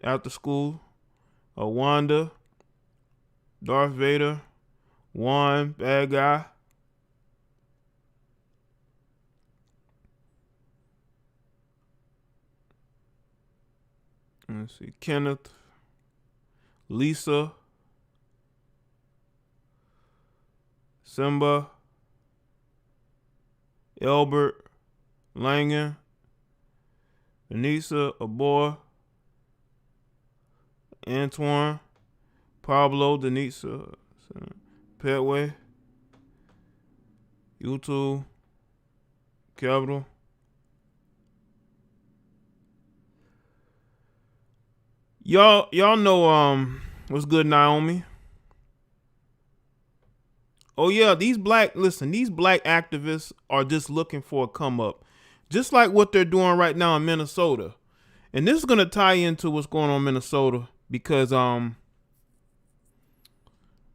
after school, Wanda, Darth Vader, Juan, bad guy. Let's see, Kenneth, Lisa, Simba, Albert, Langan, Anissa, Aboy, Antoine, Pablo, Denisa, Petway, YouTube, Capital. Y'all know what's good, Naomi? Oh yeah, these black activists are just looking for a come up. Just like what they're doing right now in Minnesota. And this is gonna tie into what's going on in Minnesota because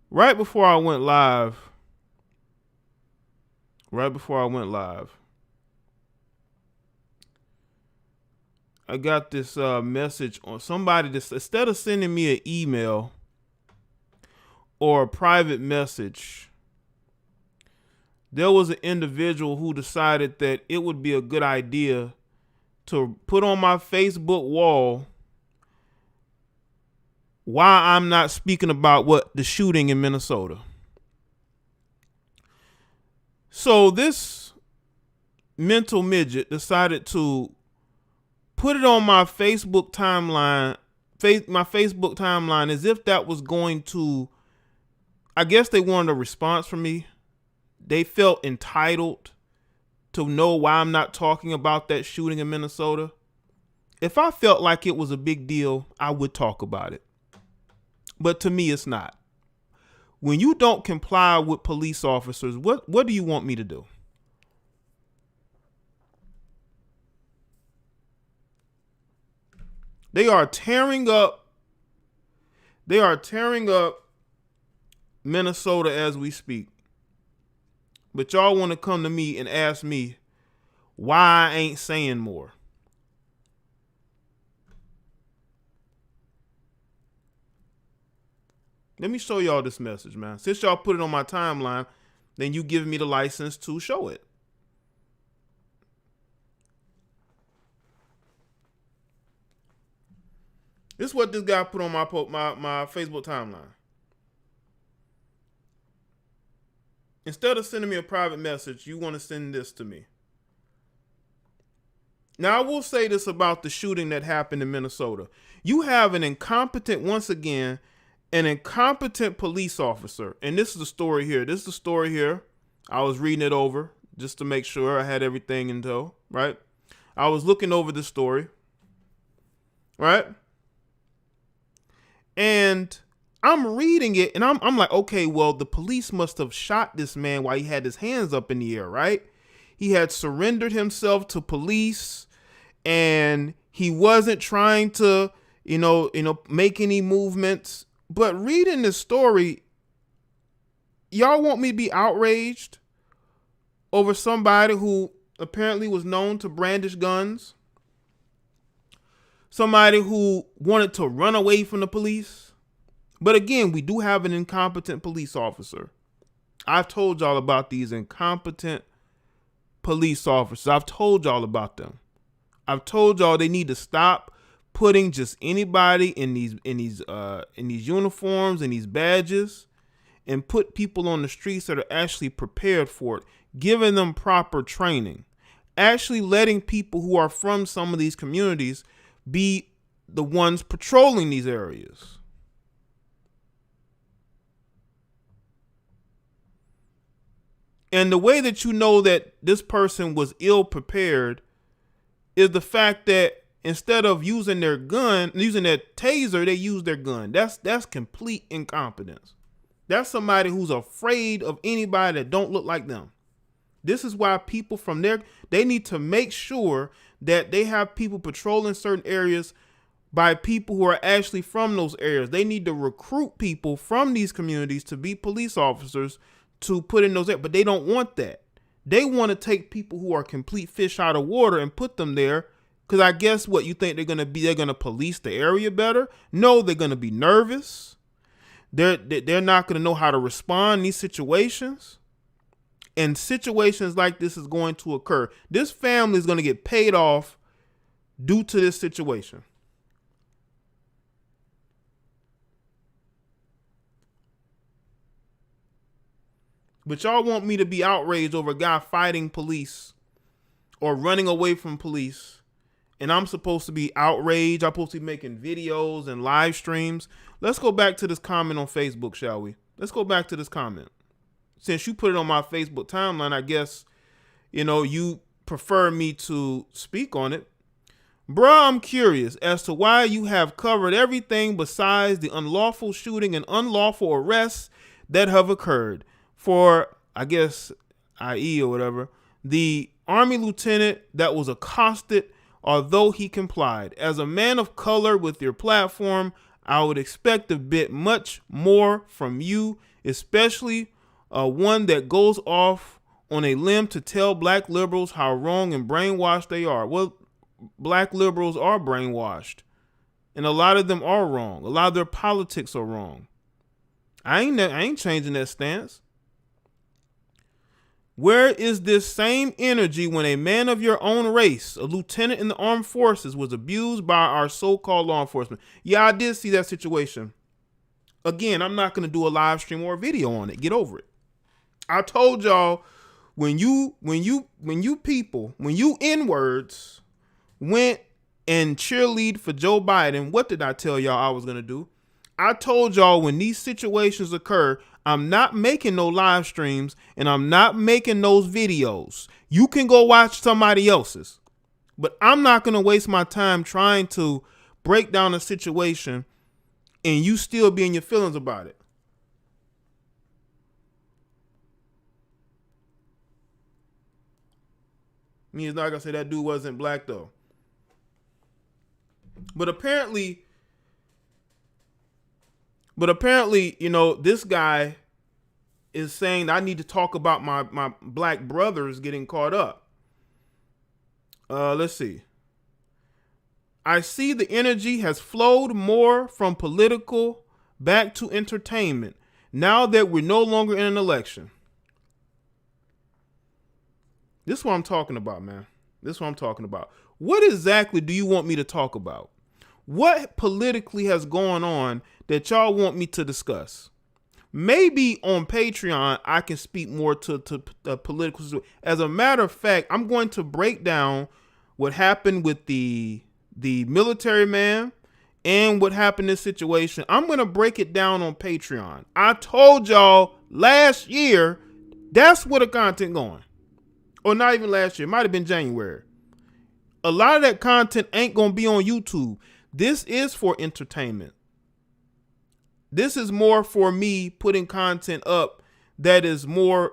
right before I went live, I got this message on somebody that instead of sending me an email or a private message, there was an individual who decided that it would be a good idea to put on my Facebook wall why I'm not speaking about what the shooting in Minnesota. So this mental midget decided to put it on my Facebook timeline, as if that was going to, I guess they wanted a response from me. They felt entitled to know why I'm not talking about that shooting in Minnesota. If I felt like it was a big deal, I would talk about it. But to me, it's not. When you don't comply with police officers, what do you want me to do? They are tearing up Minnesota as we speak. But y'all want to come to me and ask me why I ain't saying more. Let me show y'all this message, man. Since y'all put it on my timeline, then you give me the license to show it. This is what this guy put on my Facebook timeline. Instead of sending me a private message, you want to send this to me. Now, I will say this about the shooting that happened in Minnesota. You have an incompetent police officer. And this is the story here. I was reading it over just to make sure I had everything in tow, right? I was looking over the story, right? And I'm reading it and I'm like, okay, well, the police must have shot this man while he had his hands up in the air, right? He had surrendered himself to police and he wasn't trying to, make any movements. But reading this story, y'all want me to be outraged over somebody who apparently was known to brandish guns? Somebody who wanted to run away from the police? But again, we do have an incompetent police officer. I've told y'all about these incompetent police officers. I've told y'all about them. I've told y'all they need to stop putting just anybody in these uniforms and these badges and put people on the streets that are actually prepared for it, giving them proper training, actually letting people who are from some of these communities be the ones patrolling these areas. And the way that you know that this person was ill prepared is the fact that instead of using their taser, they use their gun. That's complete incompetence. That's somebody who's afraid of anybody that don't look like them. This is why people from there, they need to make sure that they have people patrolling certain areas by people who are actually from those areas. They need to recruit people from these communities to be police officers to put in those areas, but they don't want that. They want to take people who are complete fish out of water and put them there Because I guess what you think they're going to be, they're going to police the area better? No, they're going to be nervous. They're not going to know how to respond in these situations. And situations like this is going to occur. This family is going to get paid off due to this situation. But y'all want me to be outraged over a guy fighting police or running away from police. And I'm supposed to be outraged. I'm supposed to be making videos and live streams. Let's go back to this comment on Facebook, shall we? Let's go back to this comment. Since you put it on my Facebook timeline, I guess, you prefer me to speak on it. Bruh, I'm curious as to why you have covered everything besides the unlawful shooting and unlawful arrests that have occurred. For, I guess, IE or whatever, the Army lieutenant that was accosted, although he complied. As a man of color with your platform, I would expect a bit much more from you, especially one that goes off on a limb to tell black liberals how wrong and brainwashed they are. Well, black liberals are brainwashed, and a lot of them are wrong. A lot of their politics are wrong. I ain't changing that stance. Where is this same energy when a man of your own race, a lieutenant in the armed forces, was abused by our so-called law enforcement? Yeah, I did see that situation. Again, I'm not going to do a live stream or a video on it. Get over it. I told y'all when you N-words went and cheerlead for Joe Biden, what did I tell y'all I was going to do? I told y'all when these situations occur, I'm not making no live streams and I'm not making those videos. You can go watch somebody else's, but I'm not going to waste my time trying to break down a situation and you still be in your feelings about it. I mean, it's not going to say that dude wasn't black though. But apparently, this guy is saying that I need to talk about my black brothers getting caught up. Let's see. I see the energy has flowed more from political back to entertainment now that we're no longer in an election. This is what I'm talking about, man. This is what I'm talking about. What exactly do you want me to talk about? What politically has gone on that y'all want me to discuss? Maybe on Patreon, I can speak more to political. As a matter of fact, I'm going to break down what happened with the military man and what happened in this situation. I'm going to break it down on Patreon. I told y'all last year, that's where the content going. Or not even last year. It might have been January. A lot of that content ain't going to be on YouTube. This is for entertainment. This is more for me putting content up that is more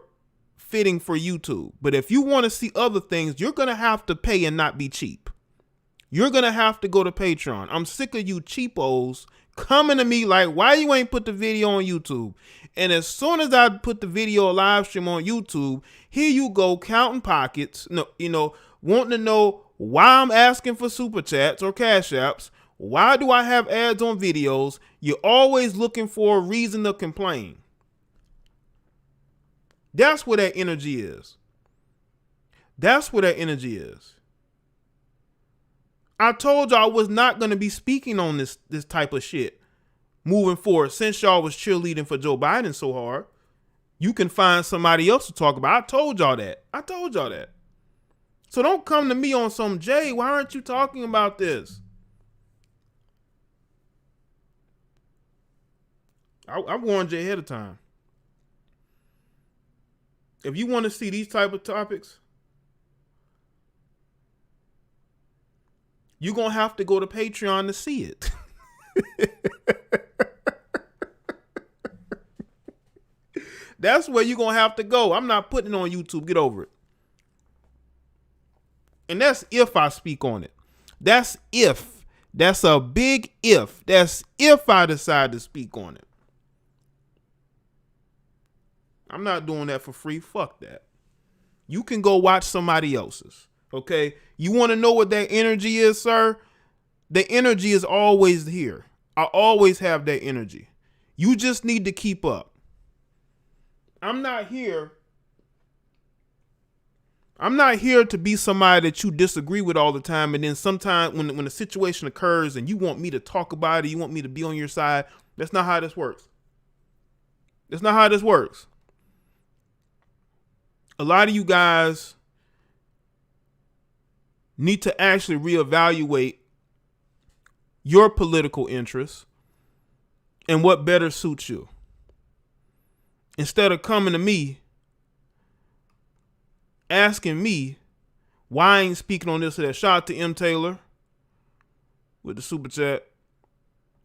fitting for YouTube. But if you want to see other things, you're going to have to pay and not be cheap. You're going to have to go to Patreon. I'm sick of you cheapos coming to me like, why you ain't put the video on YouTube? And as soon as I put the video live stream on YouTube, here you go counting pockets, wanting to know why I'm asking for super chats or cash apps. Why do I have ads on videos? You're always looking for a reason to complain. That's where that energy is. That's where that energy is. I told y'all I was not going to be speaking on this type of shit moving forward. Since y'all was cheerleading for Joe Biden so hard, you can find somebody else to talk about. I told y'all that. So don't come to me on some, Jaye, why aren't you talking about this? I warned you ahead of time. If you want to see these type of topics, you're going to have to go to Patreon to see it. That's where you're going to have to go. I'm not putting it on YouTube. Get over it. And that's if I speak on it. That's if. That's a big if. That's if I decide to speak on it. I'm not doing that for free. Fuck that. You can go watch somebody else's. Okay. You want to know what that energy is, sir? The energy is always here. I always have that energy. You just need to keep up. I'm not here to be somebody that you disagree with all the time. And then sometime when a situation occurs and you want me to talk about it, you want me to be on your side. That's not how this works. That's not how this works. A lot of you guys need to actually reevaluate your political interests and what better suits you. Instead of coming to me, asking me why I ain't speaking on this or that. Shout out to M. Taylor with the super chat.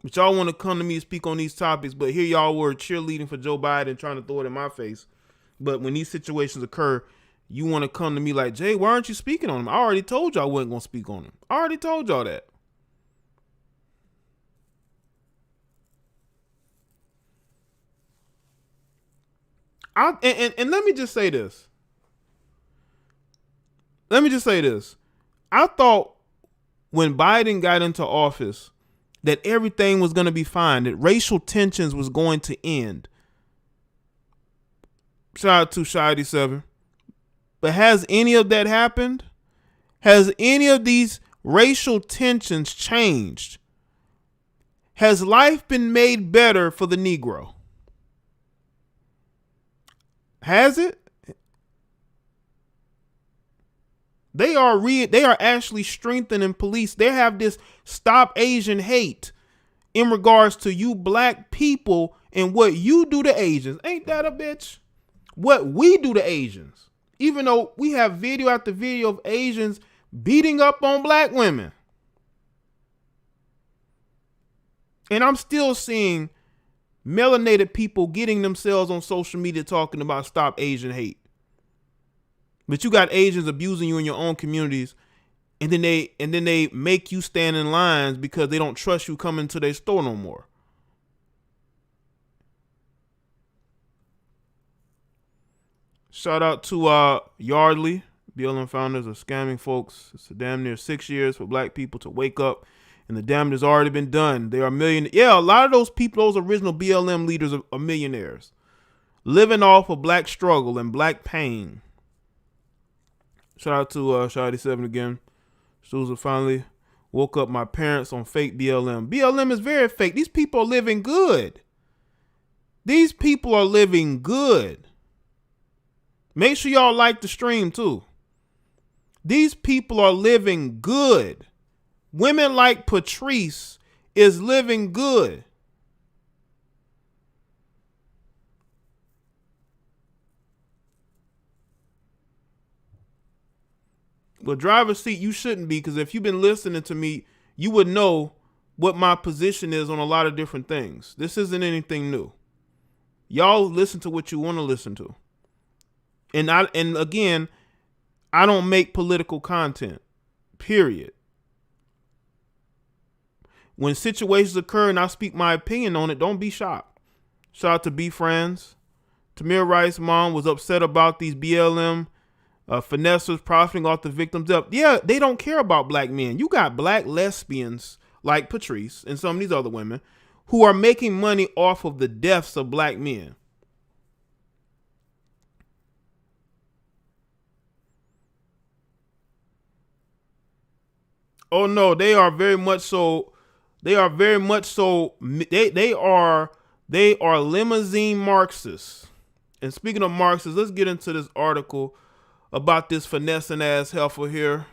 But y'all want to come to me and speak on these topics, but here y'all were cheerleading for Joe Biden, trying to throw it in my face. But when these situations occur, you want to come to me like, Jay, why aren't you speaking on them? I already told y'all I wasn't going to speak on them. I already told y'all that. And let me just say this. I thought when Biden got into office that everything was going to be fine, that racial tensions was going to end. Shout out to Shy87. But has any of that happened? Has any of these racial tensions changed? Has life been made better for the Negro? Has it? They are actually strengthening police. They have this Stop Asian Hate in regards to you black people and what you do to Asians. Ain't that a bitch? What we do to Asians. Even though we have video after video of Asians beating up on black women. And I'm still seeing melanated people getting themselves on social media talking about Stop Asian Hate. But you got Asians abusing you in your own communities, and then they make you stand in lines because they don't trust you coming to their store no more. Shout out to Yardley. BLM founders are scamming folks. It's a damn near 6 years for black people to wake up, and the damage has already been done. They are millionaires. Yeah, a lot of those people, those original BLM leaders are millionaires, living off of black struggle and black pain. Shout out to Shy87 again. Susan finally woke up my parents on fake BLM. BLM is very fake. These people are living good. These people are living good. Make sure y'all like the stream too. These people are living good. Women like Patrice is living good. Well, driver's seat, you shouldn't be, because if you've been listening to me, you would know what my position is on a lot of different things. This isn't anything new. Y'all listen to what you want to listen to. And again, I don't make political content, period. When situations occur and I speak my opinion on it, don't be shocked. Shout out to B Friends. Tamir Rice's mom was upset about these BLM finessers profiting off the victims' death. Yeah, they don't care about black men. You got black lesbians like Patrice and some of these other women who are making money off of the deaths of black men. Oh no, they are very much so. They are very much so. They are limousine Marxists. And speaking of Marxists, let's get into this article about this finessing ass heifer here.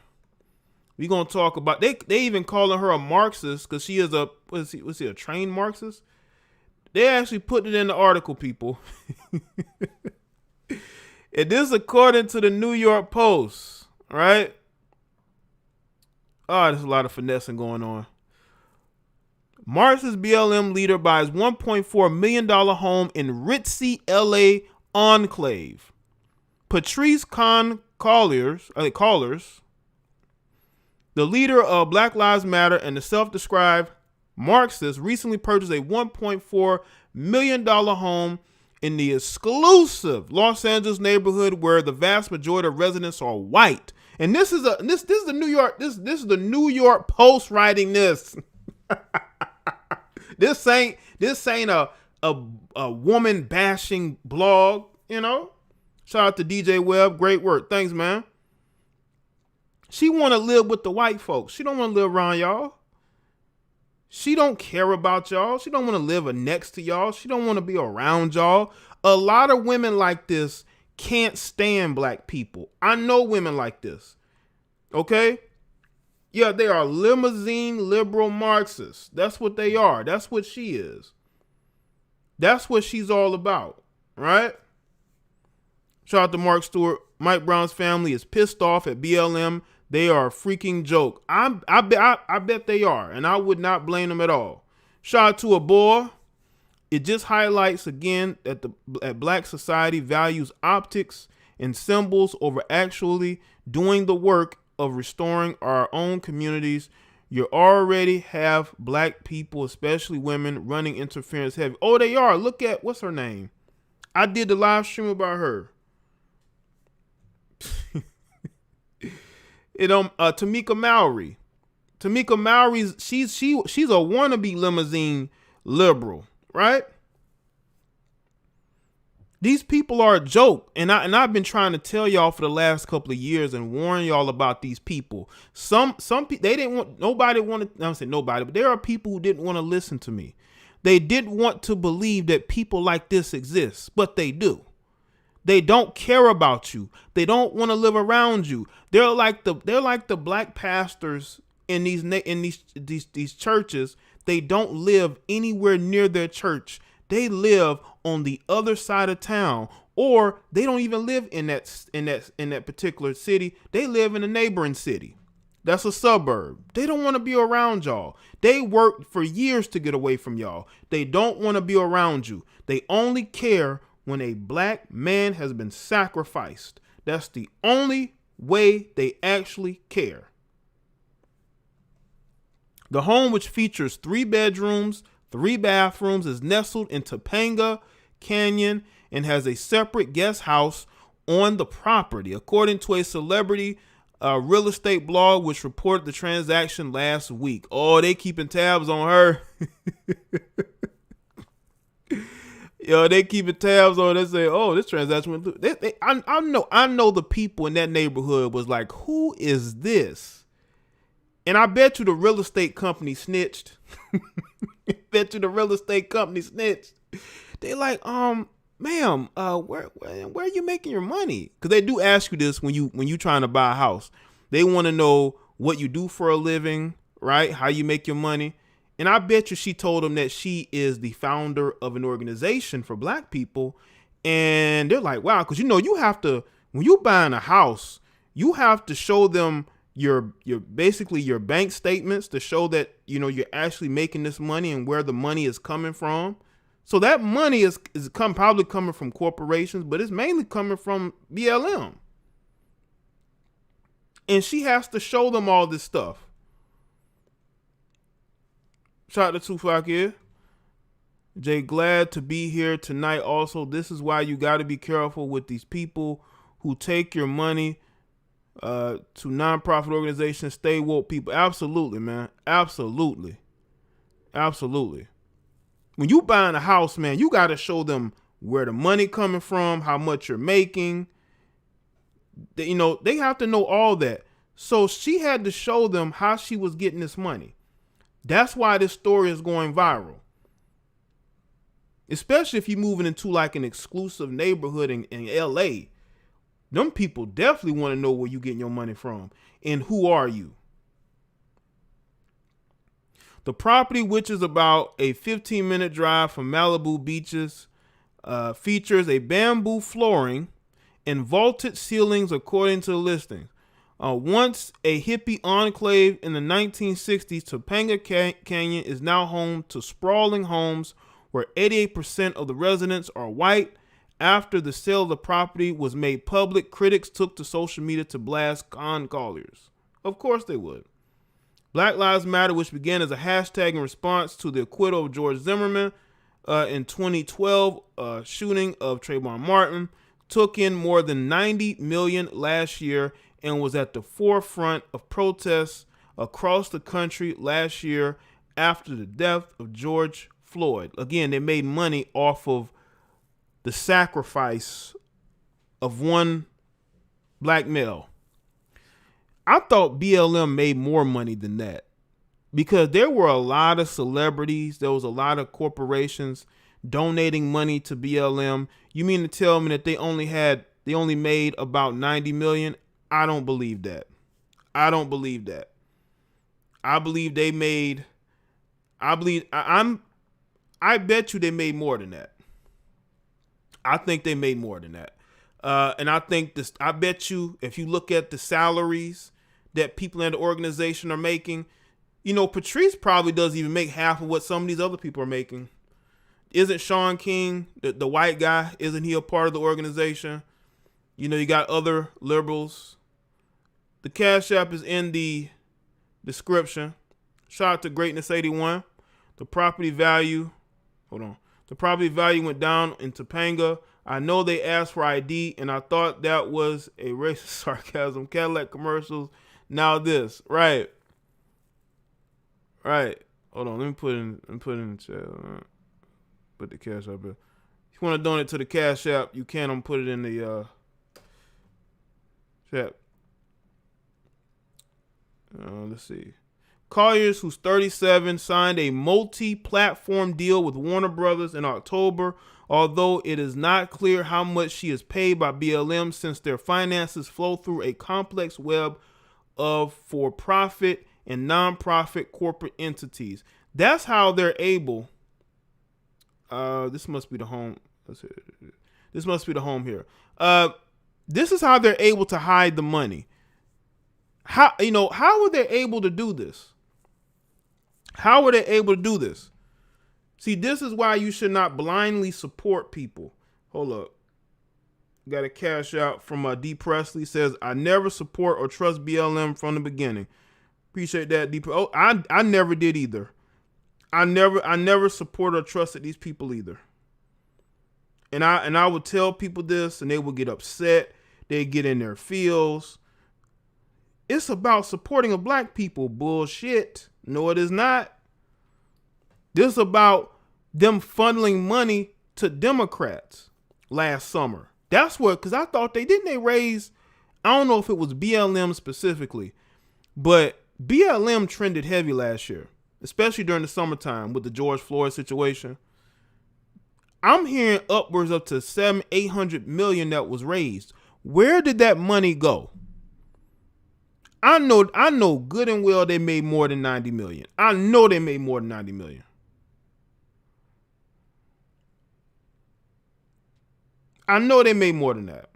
We're gonna talk about they even calling her a Marxist because she is was he a trained Marxist? They actually put it in the article, people. And this according to the New York Post, right? Oh, there's a lot of finessing going on. Marxist BLM leader buys $1.4 million home in ritzy LA enclave. Patrice Colliers, the leader of Black Lives Matter and the self-described Marxist, recently purchased a $1.4 million home in the exclusive Los Angeles neighborhood where the vast majority of residents are white And this is the New York this is the New York Post writing this. This ain't a woman bashing blog, you know. Shout out to DJ Webb, great work, thanks man. She want to live with the white folks. She don't want to live around y'all. She don't care about y'all. She don't want to live next to y'all. She don't want to be around y'all. A lot of women like this can't stand black people. I know women like this. Okay? Yeah, they are limousine liberal Marxists. That's what they are. That's what she is. That's what she's all about. Right? Shout out to Mark Stewart. Mike Brown's family is pissed off at BLM. They are a freaking joke. I bet they are, and I would not blame them at all. Shout out to a boy. It just highlights again that black society values optics and symbols over actually doing the work of restoring our own communities. You already have black people, especially women, running interference heavy. Oh, they are. Look at, what's her name? I did the live stream about her. Tamika Mallory. Tamika Mallory's she's a wannabe limousine liberal, right? These people are a joke, and I've been trying to tell y'all for the last couple of years and warn y'all about these people. Some people, they didn't want, nobody wanted, I don't say nobody, but there are people who didn't want to listen to me. They didn't want to believe that people like this exist, but they do. They don't care about you. They don't want to live around you. They're like the black pastors in these churches. They don't live anywhere near their church. They live on the other side of town, or they don't even live in that particular city. They live in a neighboring city. That's a suburb. They don't want to be around y'all. They worked for years to get away from y'all. They don't want to be around you. They only care when a black man has been sacrificed. That's the only way they actually care. The home, which features 3 bedrooms, 3 bathrooms, is nestled in Topanga Canyon and has a separate guest house on the property, according to a celebrity real estate blog which reported the transaction last week. Oh, they keeping tabs on her. Yo, they keeping tabs on. They say, "Oh, this transaction went through." I know the people in that neighborhood was like, "Who is this?" And I bet you the real estate company snitched. Bet you the real estate company snitched. They like, ma'am, where are you making your money? Because they do ask you this when you trying to buy a house. They want to know what you do for a living, right? How you make your money. And I bet you she told them that she is the founder of an organization for black people. And they're like, wow, because you have to, when you buying a house, you have to show them your basically your bank statements to show that you're actually making this money and where the money is coming from. So that money is probably coming from corporations, but it's mainly coming from BLM. And she has to show them all this stuff. Shout out to Tupac here. Jay, glad to be here tonight. Also, this is why you got to be careful with these people who take your money to nonprofit organizations. Stay woke people. Absolutely, man. Absolutely. When you buying a house, man, you got to show them where the money coming from, how much you're making. They have to know all that. So she had to show them how she was getting this money. That's why this story is going viral. Especially if you're moving into like an exclusive neighborhood in LA. Them people definitely want to know where you're getting your money from and who are you. The property, which is about a 15-minute drive from Malibu beaches, features a bamboo flooring and vaulted ceilings, according to the listing. Once a hippie enclave in the 1960s, Topanga Canyon is now home to sprawling homes where 88% of the residents are white. After the sale of the property was made public, critics took to social media to blast con colliers. Of course they would. Black Lives Matter, which began as a hashtag in response to the acquittal of George Zimmerman in 2012 shooting of Trayvon Martin, took in more than 90 million last year and was at the forefront of protests across the country last year after the death of George Floyd. Again, they made money off of the sacrifice of one black male. I thought BLM made more money than that because there were a lot of celebrities. There was a lot of corporations donating money to BLM. You mean to tell me that they only made about 90 million? I don't believe that. I don't believe that. I believe they made, I bet you they made more than that. I think they made more than that. And I think this, I bet you if you look at the salaries that people in the organization are making, you know, Patrice probably doesn't even make half of what some of these other people are making. Isn't Sean King, the white guy, isn't he a part of the organization? You know, you got other liberals. The Cash App is in the description. Shout out to Greatness 81. The property value, the property value went down in Topanga. I know they asked for ID, and I thought that was a racist sarcasm. Cadillac commercials. Now this, right. Hold on, let me put in the chat. Put the Cash App here. If you want to donate to the Cash App, you can. I'm put it in the chat. Let's see. Colliers, who's 37, signed a multi-platform deal with Warner Brothers in October, although it is not clear how much she is paid by BLM since their finances flow through a complex web of for-profit and non-profit corporate entities. That's how they're able. This must be the home. This must be the home here. This is how they're able to hide the money. How are they able to do this? How are they able to do this? See, this is why you should not blindly support people. Hold up. Got a Cash Out from D. Presley. Says, I never support or trust BLM from the beginning. Appreciate that, D. Oh, I never did either. I never support or trusted these people either. And I would tell people this and they would get upset. They get in their feels. It's about supporting of black people. Bullshit. No, it is not. This is about them funneling money to Democrats last summer. That's what, because I thought they raise, I don't know if it was BLM specifically, but BLM trended heavy last year, especially during the summertime with the George Floyd situation. I'm hearing upwards up to $700-800 million that was raised. Where did that money go? I know good and well they made more than 90 million. I know they made more than 90 million. I know they made more than that.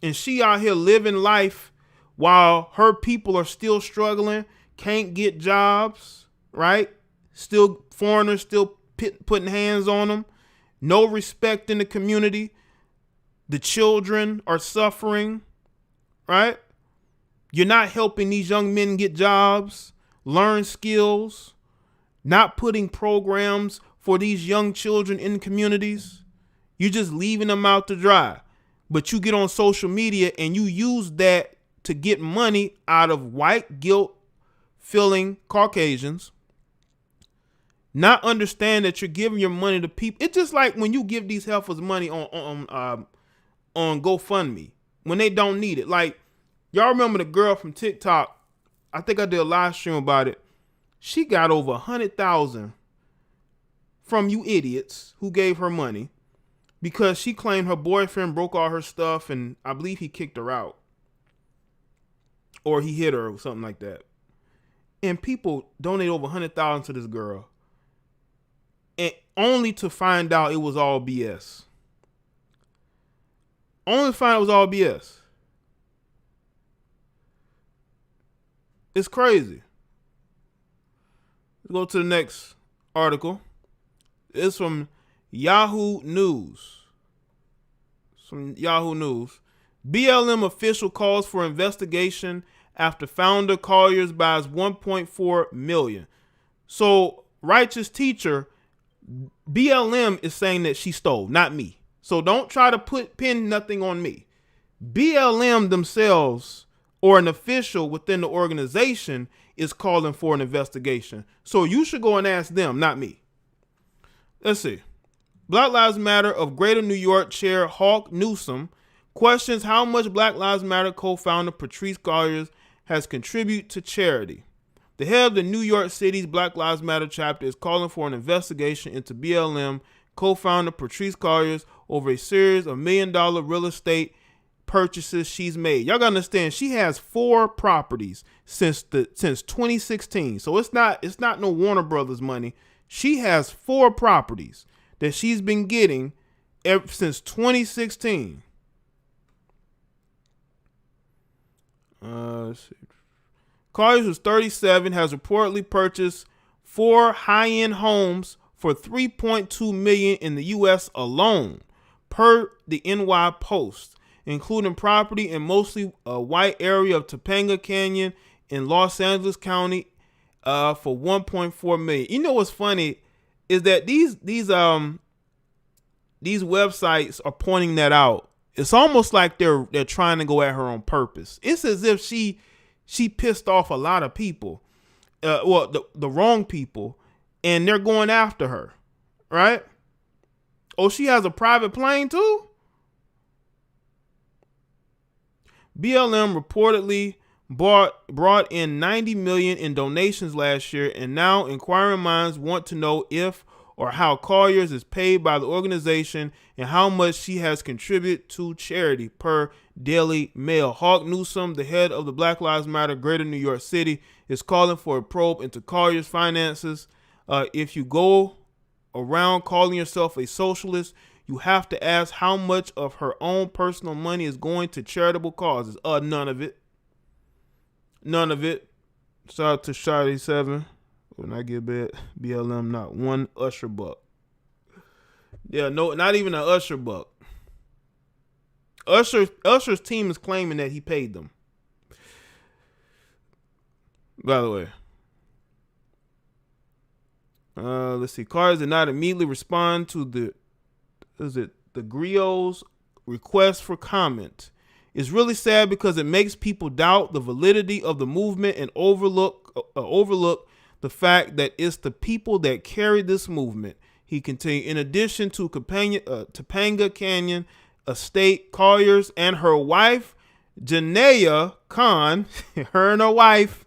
And she out here living life while her people are still struggling, can't get jobs, right? Still foreigners still putting hands on them. No respect in the community. The children are suffering, right? You're not helping these young men get jobs, learn skills, not putting programs for these young children in communities. You're just leaving them out to dry. But you get on social media and you use that to get money out of white guilt-feeling Caucasians, not understand that you're giving your money to people. It's just like when you give these heifers money on GoFundMe when they don't need it. Like, y'all remember the girl from TikTok? I think I did a live stream about it. She got over 100,000 from you idiots who gave her money because she claimed her boyfriend broke all her stuff and I believe he kicked her out or he hit her or something like that. And people donate over 100,000 to this girl, and only to find out it was all BS. Only to find out it was all BS. It's crazy. Let's go to the next article. It's from Yahoo News. BLM official calls for investigation after founder Colliers buys 1.4 million. So Righteous Teacher, BLM is saying that she stole, not me. So don't try to pin nothing on me. BLM themselves or an official within the organization is calling for an investigation. So you should go and ask them, not me. Let's see. Black Lives Matter of Greater New York Chair Hawk Newsom questions how much Black Lives Matter co-founder Patrisse Cullors has contributed to charity. The head of the New York City's Black Lives Matter chapter is calling for an investigation into BLM co-founder Patrisse Cullors over a series of $1 million real estate purchases she's made. Y'all gotta understand, she has 4 properties since 2016. So it's not no Warner Brothers money. She has 4 properties that she's been getting ever since 2016. Let's see. Cullors, who's 37, has reportedly purchased 4 high-end homes for $3.2 million in the U.S. alone, per the NY Post, including property in mostly a white area of Topanga Canyon in Los Angeles County for $1.4 million. You know what's funny is that these websites are pointing that out. It's almost like they're trying to go at her on purpose. It's as if she pissed off a lot of people, the wrong people, and they're going after her, right? Oh, she has a private plane too? BLM reportedly brought in $90 million in donations last year, and now inquiring minds want to know if or how Cullors is paid by the organization and how much she has contributed to charity, per Daily Mail. Hawk Newsom, the head of the Black Lives Matter Greater New York City, is calling for a probe into Cullors' finances. If you go around calling yourself a socialist, you have to ask how much of her own personal money is going to charitable causes. None of it. None of it. Shout out to Shotty 7. When I get BLM, not one Usher buck. Yeah, no, not even an Usher buck. Usher's team is claiming that he paid them. By the way. Let's see. Cullors did not immediately respond to the Griots' request for comment. It's really sad because it makes people doubt the validity of the movement and overlook the fact that it's the people that carry this movement. He continued. In addition to Topanga Canyon Estate, Cullors and her wife, Jaye Khan, her and her wife,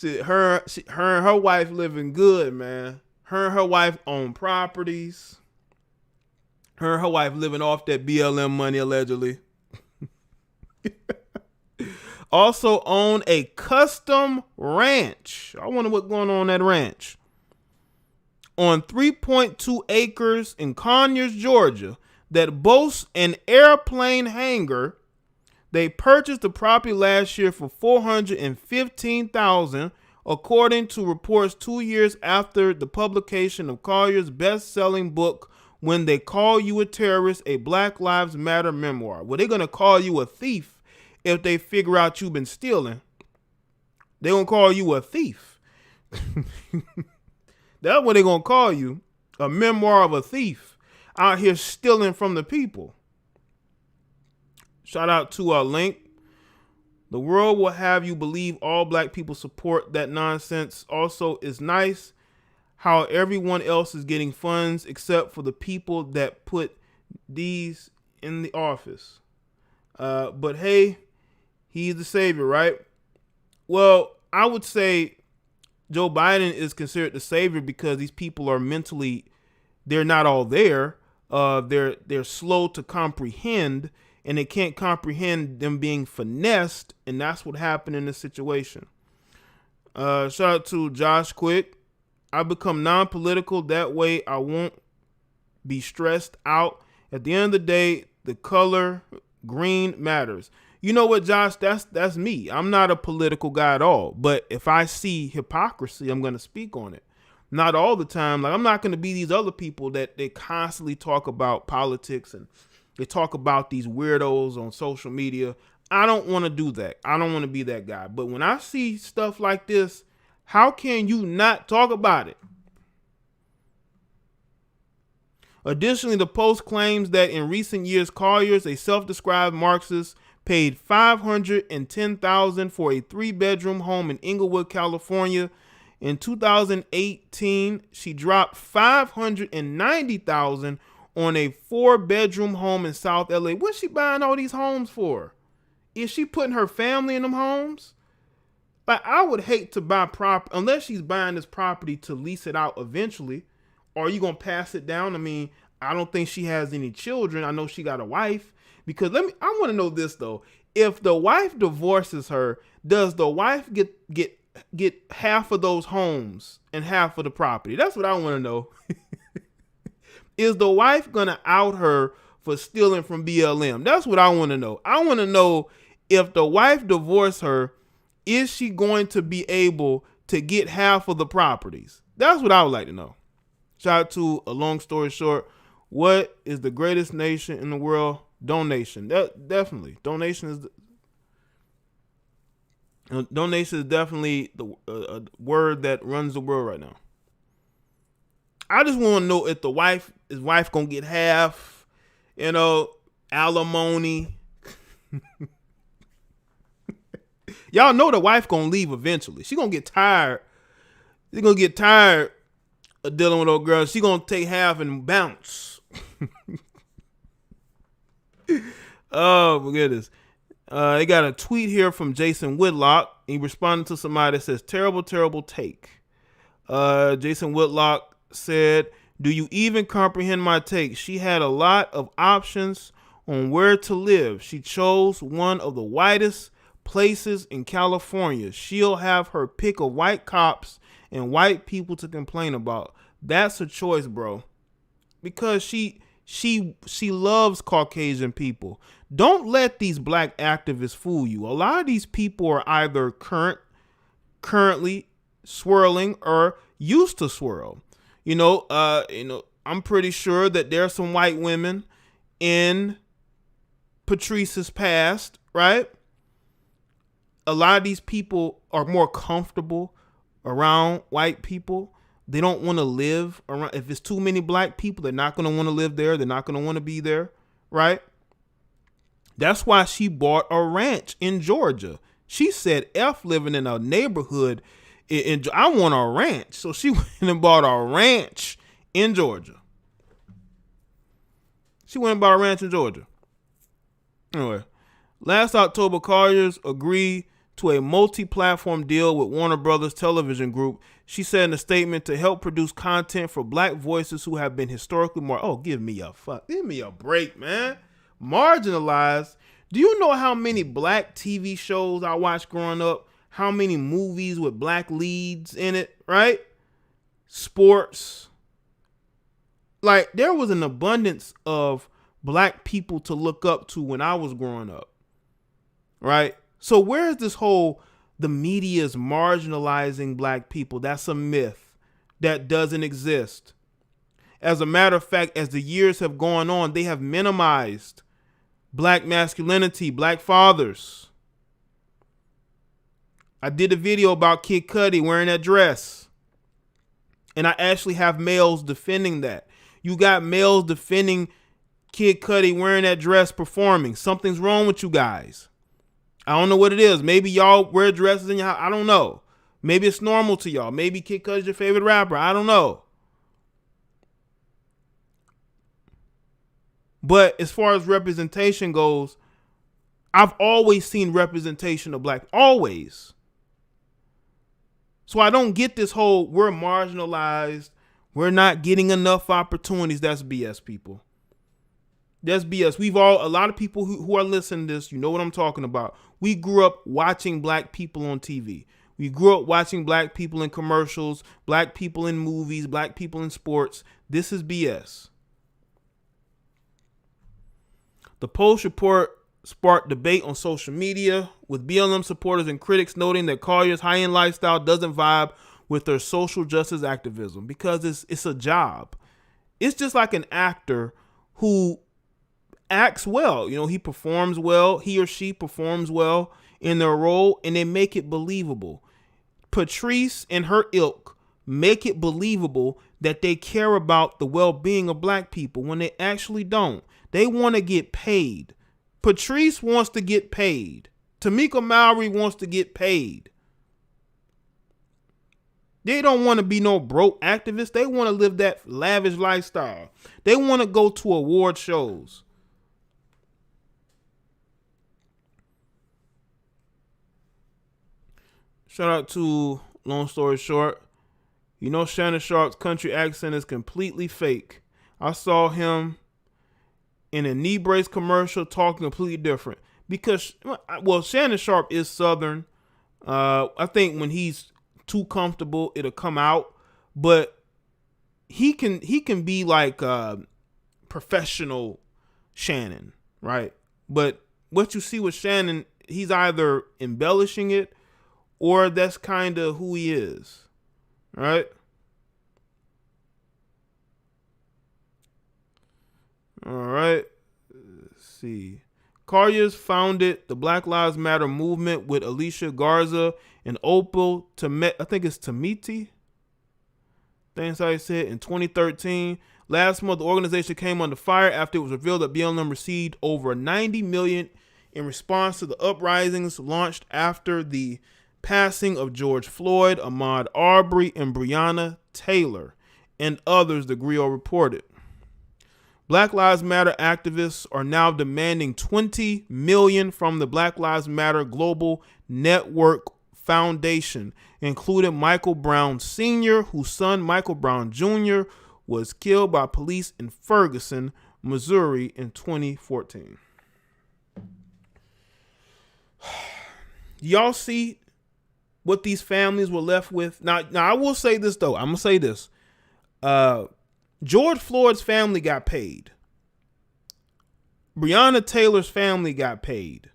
her and her wife living good, man. Her and her wife own properties. Her and her wife living off that BLM money, allegedly. Also own a custom ranch. I wonder what's going on in that ranch. On 3.2 acres in Conyers, Georgia, that boasts an airplane hangar. They purchased the property last year for $415,000, according to reports 2 years after the publication of Cullors' best-selling book, When They Call You a Terrorist, a Black Lives Matter memoir. Well, they're going to call you a thief if they figure out you've been stealing. They're going to call you a thief. That's what they're going to call you, a memoir of a thief out here stealing from the people. Shout out to our link. The world will have you believe all black people support that nonsense. Also, it's nice how everyone else is getting funds except for the people that put these in the office. But hey, he's the savior, right? Well, I would say Joe Biden is considered the savior because these people are mentally, they're not all there. They're slow to comprehend, and they can't comprehend them being finessed, and that's what happened in this situation. Shout out to Josh Quick. I become non-political. That way I won't be stressed out. At the end of the day, the color green matters. You know what, Josh? That's me. I'm not a political guy at all. But if I see hypocrisy, I'm going to speak on it. Not all the time. Like, I'm not going to be these other people that they constantly talk about politics and they talk about these weirdos on social media. I don't want to do that. I don't want to be that guy. But when I see stuff like this, how can you not talk about it? Additionally, the Post claims that in recent years, Colliers, a self-described Marxist, paid $510,000 for a 3-bedroom home in Inglewood, California. In 2018, she dropped $590,000 on a 4-bedroom home in South LA. What's she buying all these homes for? Is she putting her family in them homes? Like, I would hate to buy property unless she's buying this property to lease it out eventually. Or are you gonna pass it down? I mean, I don't think she has any children. I know she got a wife. Because I want to know this though. If the wife divorces her, does the wife get half of those homes and half of the property? That's what I want to know. Is the wife gonna out her for stealing from BLM? That's what I want to know. I want to know if the wife divorced her, is she going to be able to get half of the properties? That's what I would like to know. Shout out to A Long Story Short. What is the greatest nation in the world? Donation. Definitely. Donation is definitely the word that runs the world right now. I just want to know if his wife gonna get half, alimony. Y'all know the wife gonna leave eventually. She gonna get tired. She's gonna get tired of dealing with old girls. She gonna take half and bounce. Oh my goodness. They got a tweet here from Jason Whitlock. He responded to somebody that says, terrible, terrible take. Jason Whitlock said, do you even comprehend my take? She had a lot of options on where to live. She chose one of the whitest places in California. She'll have her pick of white cops and white people to complain about. That's a choice, bro. Because she loves Caucasian people. Don't let these black activists fool you. A lot of these people are either currently swirling or used to swirl. I'm pretty sure that there are some white women in Patrice's past, right? A lot of these people are more comfortable around white people. They don't want to live around. If it's too many black people, they're not going to want to live there. They're not going to want to be there, right? That's why she bought a ranch in Georgia. She said, F living in a neighborhood. I want a ranch. So she went and bought a ranch in Georgia. Anyway, last October, Colliers agreed to a multi-platform deal with Warner Brothers Television Group. She said in a statement to help produce content for black voices who have been historically give me a break, man. Marginalized. Do you know how many black TV shows I watched growing up? How many movies with black leads in it, right? Sports. Like, there was an abundance of black people to look up to when I was growing up, right? So where's this whole, the media is marginalizing black people? That's a myth that doesn't exist. As a matter of fact, as the years have gone on, they have minimized black masculinity, black fathers. I did a video about Kid Cudi wearing that dress. And I actually have males defending that. You got males defending Kid Cudi wearing that dress performing. Something's wrong with you guys. I don't know what it is. Maybe y'all wear dresses in your house. I don't know. Maybe it's normal to y'all. Maybe Kid Cudi's your favorite rapper. I don't know. But as far as representation goes, I've always seen representation of black. Always. So I don't get this whole, we're marginalized, we're not getting enough opportunities. That's BS, people. That's BS. A lot of people who are listening to this, you know what I'm talking about. We grew up watching black people on TV. We grew up watching black people in commercials, black people in movies, black people in sports. This is BS. The Post report sparked debate on social media, with BLM supporters and critics noting that Collier's high-end lifestyle doesn't vibe with their social justice activism because it's a job. It's just like an actor who acts well. He performs well. He or she performs well in their role, and they make it believable. Patrice and her ilk make it believable that they care about the well-being of black people when they actually don't. They want to get paid. Patrice wants to get paid. Tamika Mallory wants to get paid. They don't want to be no broke activists. They want to live that lavish lifestyle. They want to go to award shows. Shout out to Long Story Short. You know Shannon Sharp's country accent is completely fake. I saw him in a knee brace commercial talking completely different. Because, well, Shannon Sharp is Southern. I think when he's too comfortable, it'll come out. But he can be like professional Shannon, right? But what you see with Shannon, he's either embellishing it or that's kind of who he is, right? All right. Let's see. Collier's founded the Black Lives Matter movement with Alicia Garza and Opal I think it's Tamiti. That's how he said in 2013. Last month, the organization came under fire after it was revealed that BLM received over $90 million in response to the uprisings launched after the passing of George Floyd, Ahmaud Arbery, and Breonna Taylor, and others, the Griot reported. Black Lives Matter activists are now demanding $20 million from the Black Lives Matter Global Network Foundation, including Michael Brown Sr., whose son Michael Brown Jr. was killed by police in Ferguson, Missouri in 2014. Y'all see what these families were left with? Now I will say this, though. I'm going to say this. George Floyd's family got paid. Breonna Taylor's family got paid.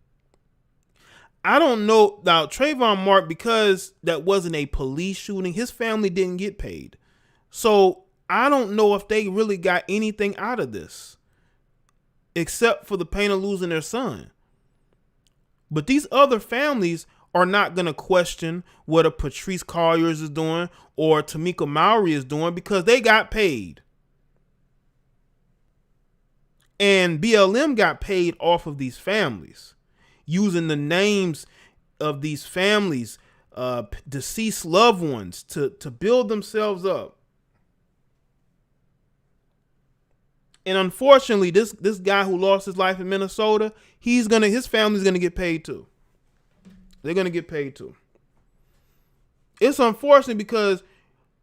I don't know. Now, Trayvon Martin, because that wasn't a police shooting, his family didn't get paid. So I don't know if they really got anything out of this, except for the pain of losing their son. But these other families are not going to question what a Patrice Colliers is doing or Tamika Mallory is doing because they got paid. And BLM got paid off of these families, using the names of these families, deceased loved ones to build themselves up. And unfortunately, this guy who lost his life in Minnesota, his family's gonna get paid too. They're gonna get paid too. It's unfortunate because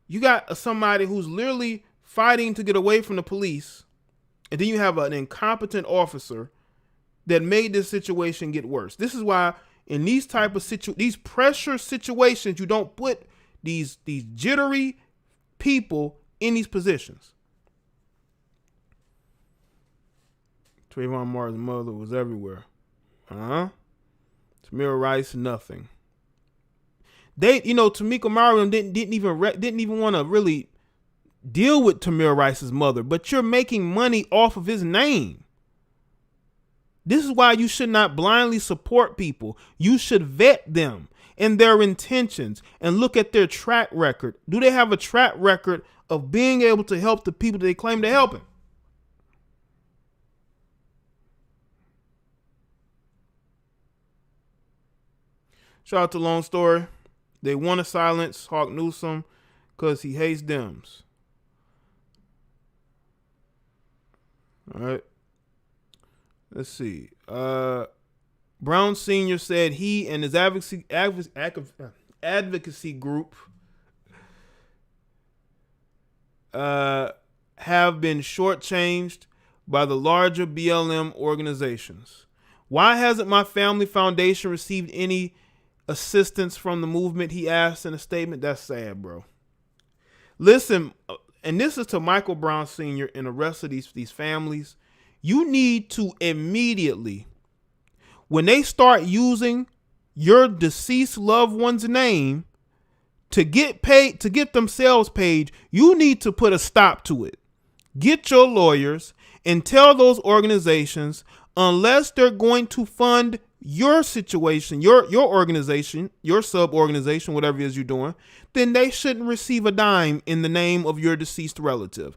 you got somebody who's literally fighting to get away from the police, and then you have an incompetent officer that made this situation get worse. This is why in these type of these pressure situations, you don't put these jittery people in these positions. Trayvon Martin's mother was everywhere. Tamir Rice, nothing. Tamika Mallory didn't even want to really deal with Tamir Rice's mother, but you're making money off of his name. This is why you should not blindly support people. You should vet them and their intentions and look at their track record. Do they have a track record of being able to help the people that they claim to help? Shout out to Long Story. They want to silence Hawk Newsome because he hates Dems. All right. Let's see. Brown Sr. said he and his advocacy group have been shortchanged by the larger BLM organizations. Why hasn't my family foundation received any assistance from the movement? He asked in a statement. That's sad, bro. Listen, and this is to Michael Brown Sr. and the rest of these families. You need to immediately, when they start using your deceased loved one's name to get paid, to get themselves paid, you need to put a stop to it. Get your lawyers and tell those organizations, unless they're going to fund your situation, your organization, your sub-organization, whatever it is you're doing, then they shouldn't receive a dime in the name of your deceased relative.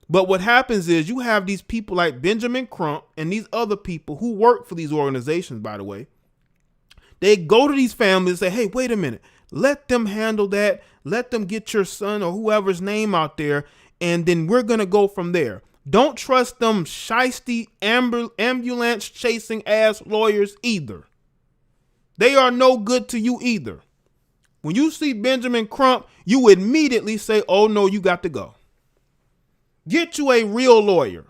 But what happens is you have these people like Benjamin Crump and these other people who work for these organizations, by the way. They go to these families and say, hey, wait a minute. Let them handle that. Let them get your son or whoever's name out there, and then we're going to go from there. Don't trust them shiesty ambulance chasing ass lawyers either. They are no good to you either. When you see Benjamin Crump, you immediately say, oh no, you got to go. Get you a real lawyer.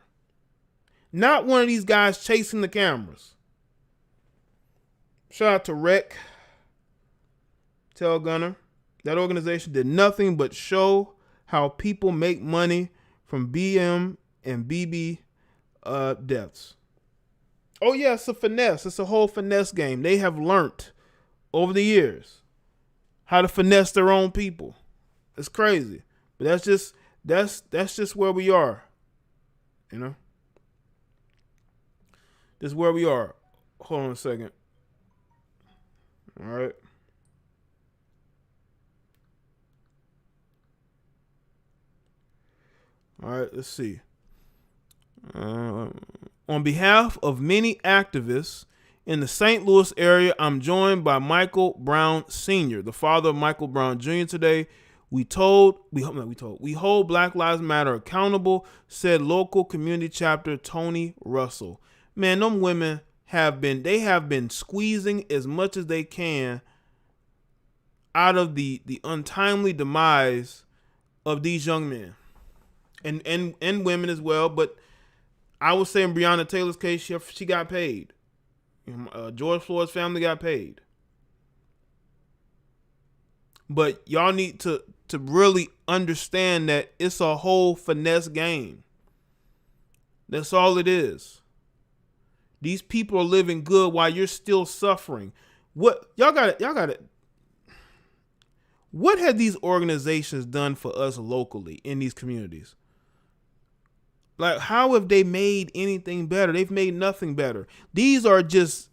Not one of these guys chasing the cameras. Shout out to Rec. Tell Gunner. That organization did nothing but show how people make money from BM and BB deaths. Oh yeah, it's a finesse. It's a whole finesse game. They have learned over the years how to finesse their own people. It's crazy. But that's just where we are. You know? This is where we are. Hold on a second. All right. All right, let's see. On behalf of many activists in the St. Louis area, I'm joined by Michael Brown Sr., the father of Michael Brown Jr. Today, we hold Black Lives Matter accountable, said local community chapter Tony Russell. Man, them women have been squeezing as much as they can out of the untimely demise of these young men. And women as well, but I would say in Breonna Taylor's case, she got paid. George Floyd's family got paid. But y'all need to really understand that it's a whole finesse game. That's all it is. These people are living good while you're still suffering. What have these organizations done for us locally in these communities? Like, how have they made anything better? They've made nothing better. These BLM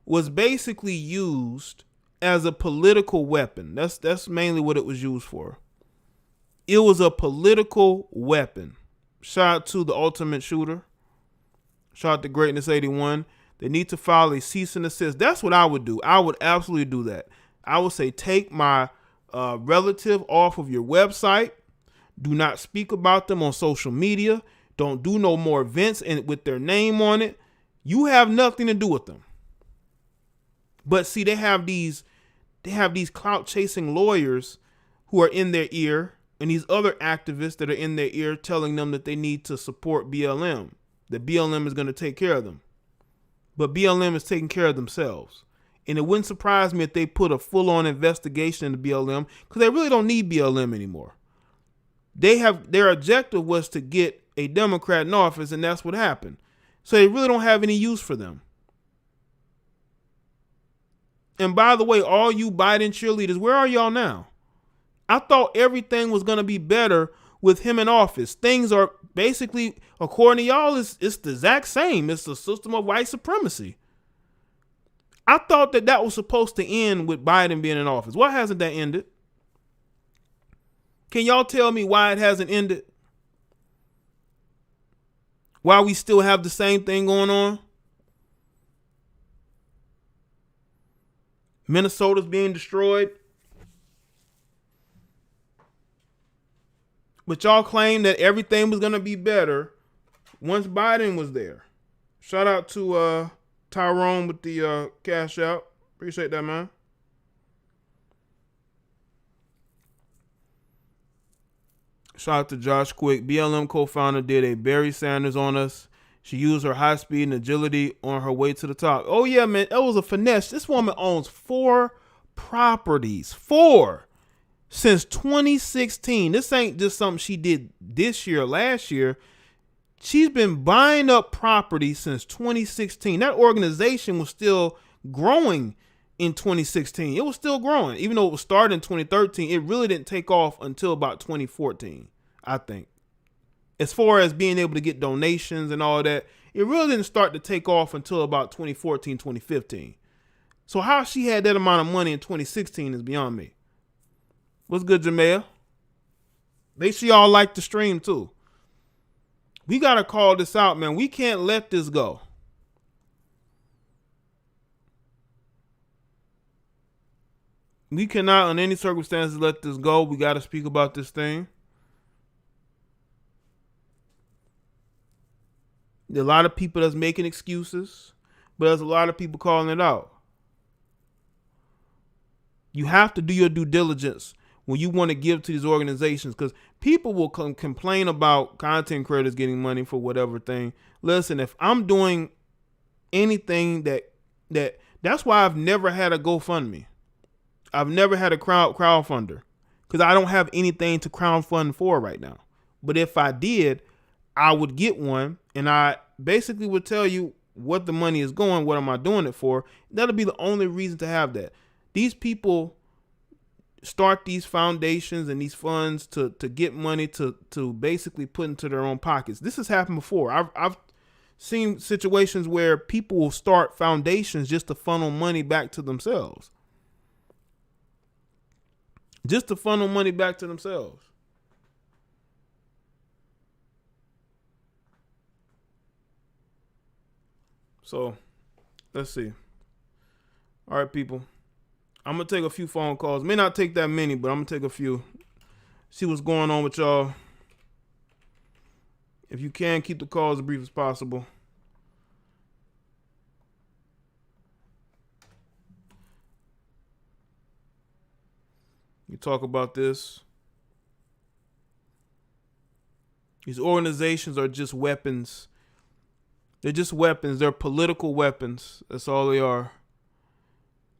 was basically used as a political weapon. That's mainly what it was used for. It was a political weapon. Shout out to the ultimate shooter. Shout out to Greatness 81. They need to file a cease and desist. That's what I would do. I would absolutely do that. I would say, take my relative off of your website. Do not speak about them on social media. Don't do no more events with their name on it. You have nothing to do with them. But see, they have these clout chasing lawyers who are in their ear, and these other activists that are in their ear telling them that they need to support BLM, that BLM is going to take care of them. But BLM is taking care of themselves. And it wouldn't surprise me if they put a full-on investigation into BLM, because they really don't need BLM anymore. Their objective was to get a Democrat in office, and that's what happened. So they really don't have any use for them. And by the way, all you Biden cheerleaders, where are y'all now? I thought everything was going to be better with him in office. Things are basically, according to y'all, it's the exact same. It's the system of white supremacy. I thought that was supposed to end with Biden being in office. Why hasn't that ended? Can y'all tell me why it hasn't ended? Why we still have the same thing going on? Minnesota's being destroyed. But y'all claim that everything was going to be better once Biden was there. Shout out to Tyrone with the cash out. Appreciate that, man. Shout out to Josh Quick. BLM co-founder did a Barry Sanders on us. She used her high speed and agility on her way to the top. Oh, yeah, man. That was a finesse. This woman owns 4 properties. 4. Since 2016. This ain't just something she did this year or last year. She's been buying up property since 2016. That organization was still growing in 2016. It was still growing. Even though it was started in 2013, it really didn't take off until about 2014, I think. As far as being able to get donations and all that, it really didn't start to take off until about 2014, 2015. So how she had that amount of money in 2016 is beyond me. What's good, Jamea? Make sure y'all like the stream too. We got to call this out, man. We can't let this go. We cannot, in any circumstances, let this go. We got to speak about this thing. There are a lot of people that's making excuses, but there's a lot of people calling it out. You have to do your due diligence when you want to give to these organizations, because people will complain about content creators getting money for whatever thing. Listen, if I'm doing anything that's why I've never had a GoFundMe. I've never had a crowdfunder, because I don't have anything to crowdfund for right now. But if I did, I would get one, and I basically would tell you what the money is going, what am I doing it for. That'll be the only reason to have that. These people start these foundations and these funds to get money to basically put into their own pockets. This has happened before. I've seen situations where people will start foundations just to funnel money back to themselves. Just to funnel money back to themselves. So, let's see. All right, people. I'm going to take a few phone calls. May not take that many, but I'm going to take a few. See what's going on with y'all. If you can, keep the calls as brief as possible. You talk about this. These organizations are just weapons. They're just weapons. They're political weapons. That's all they are.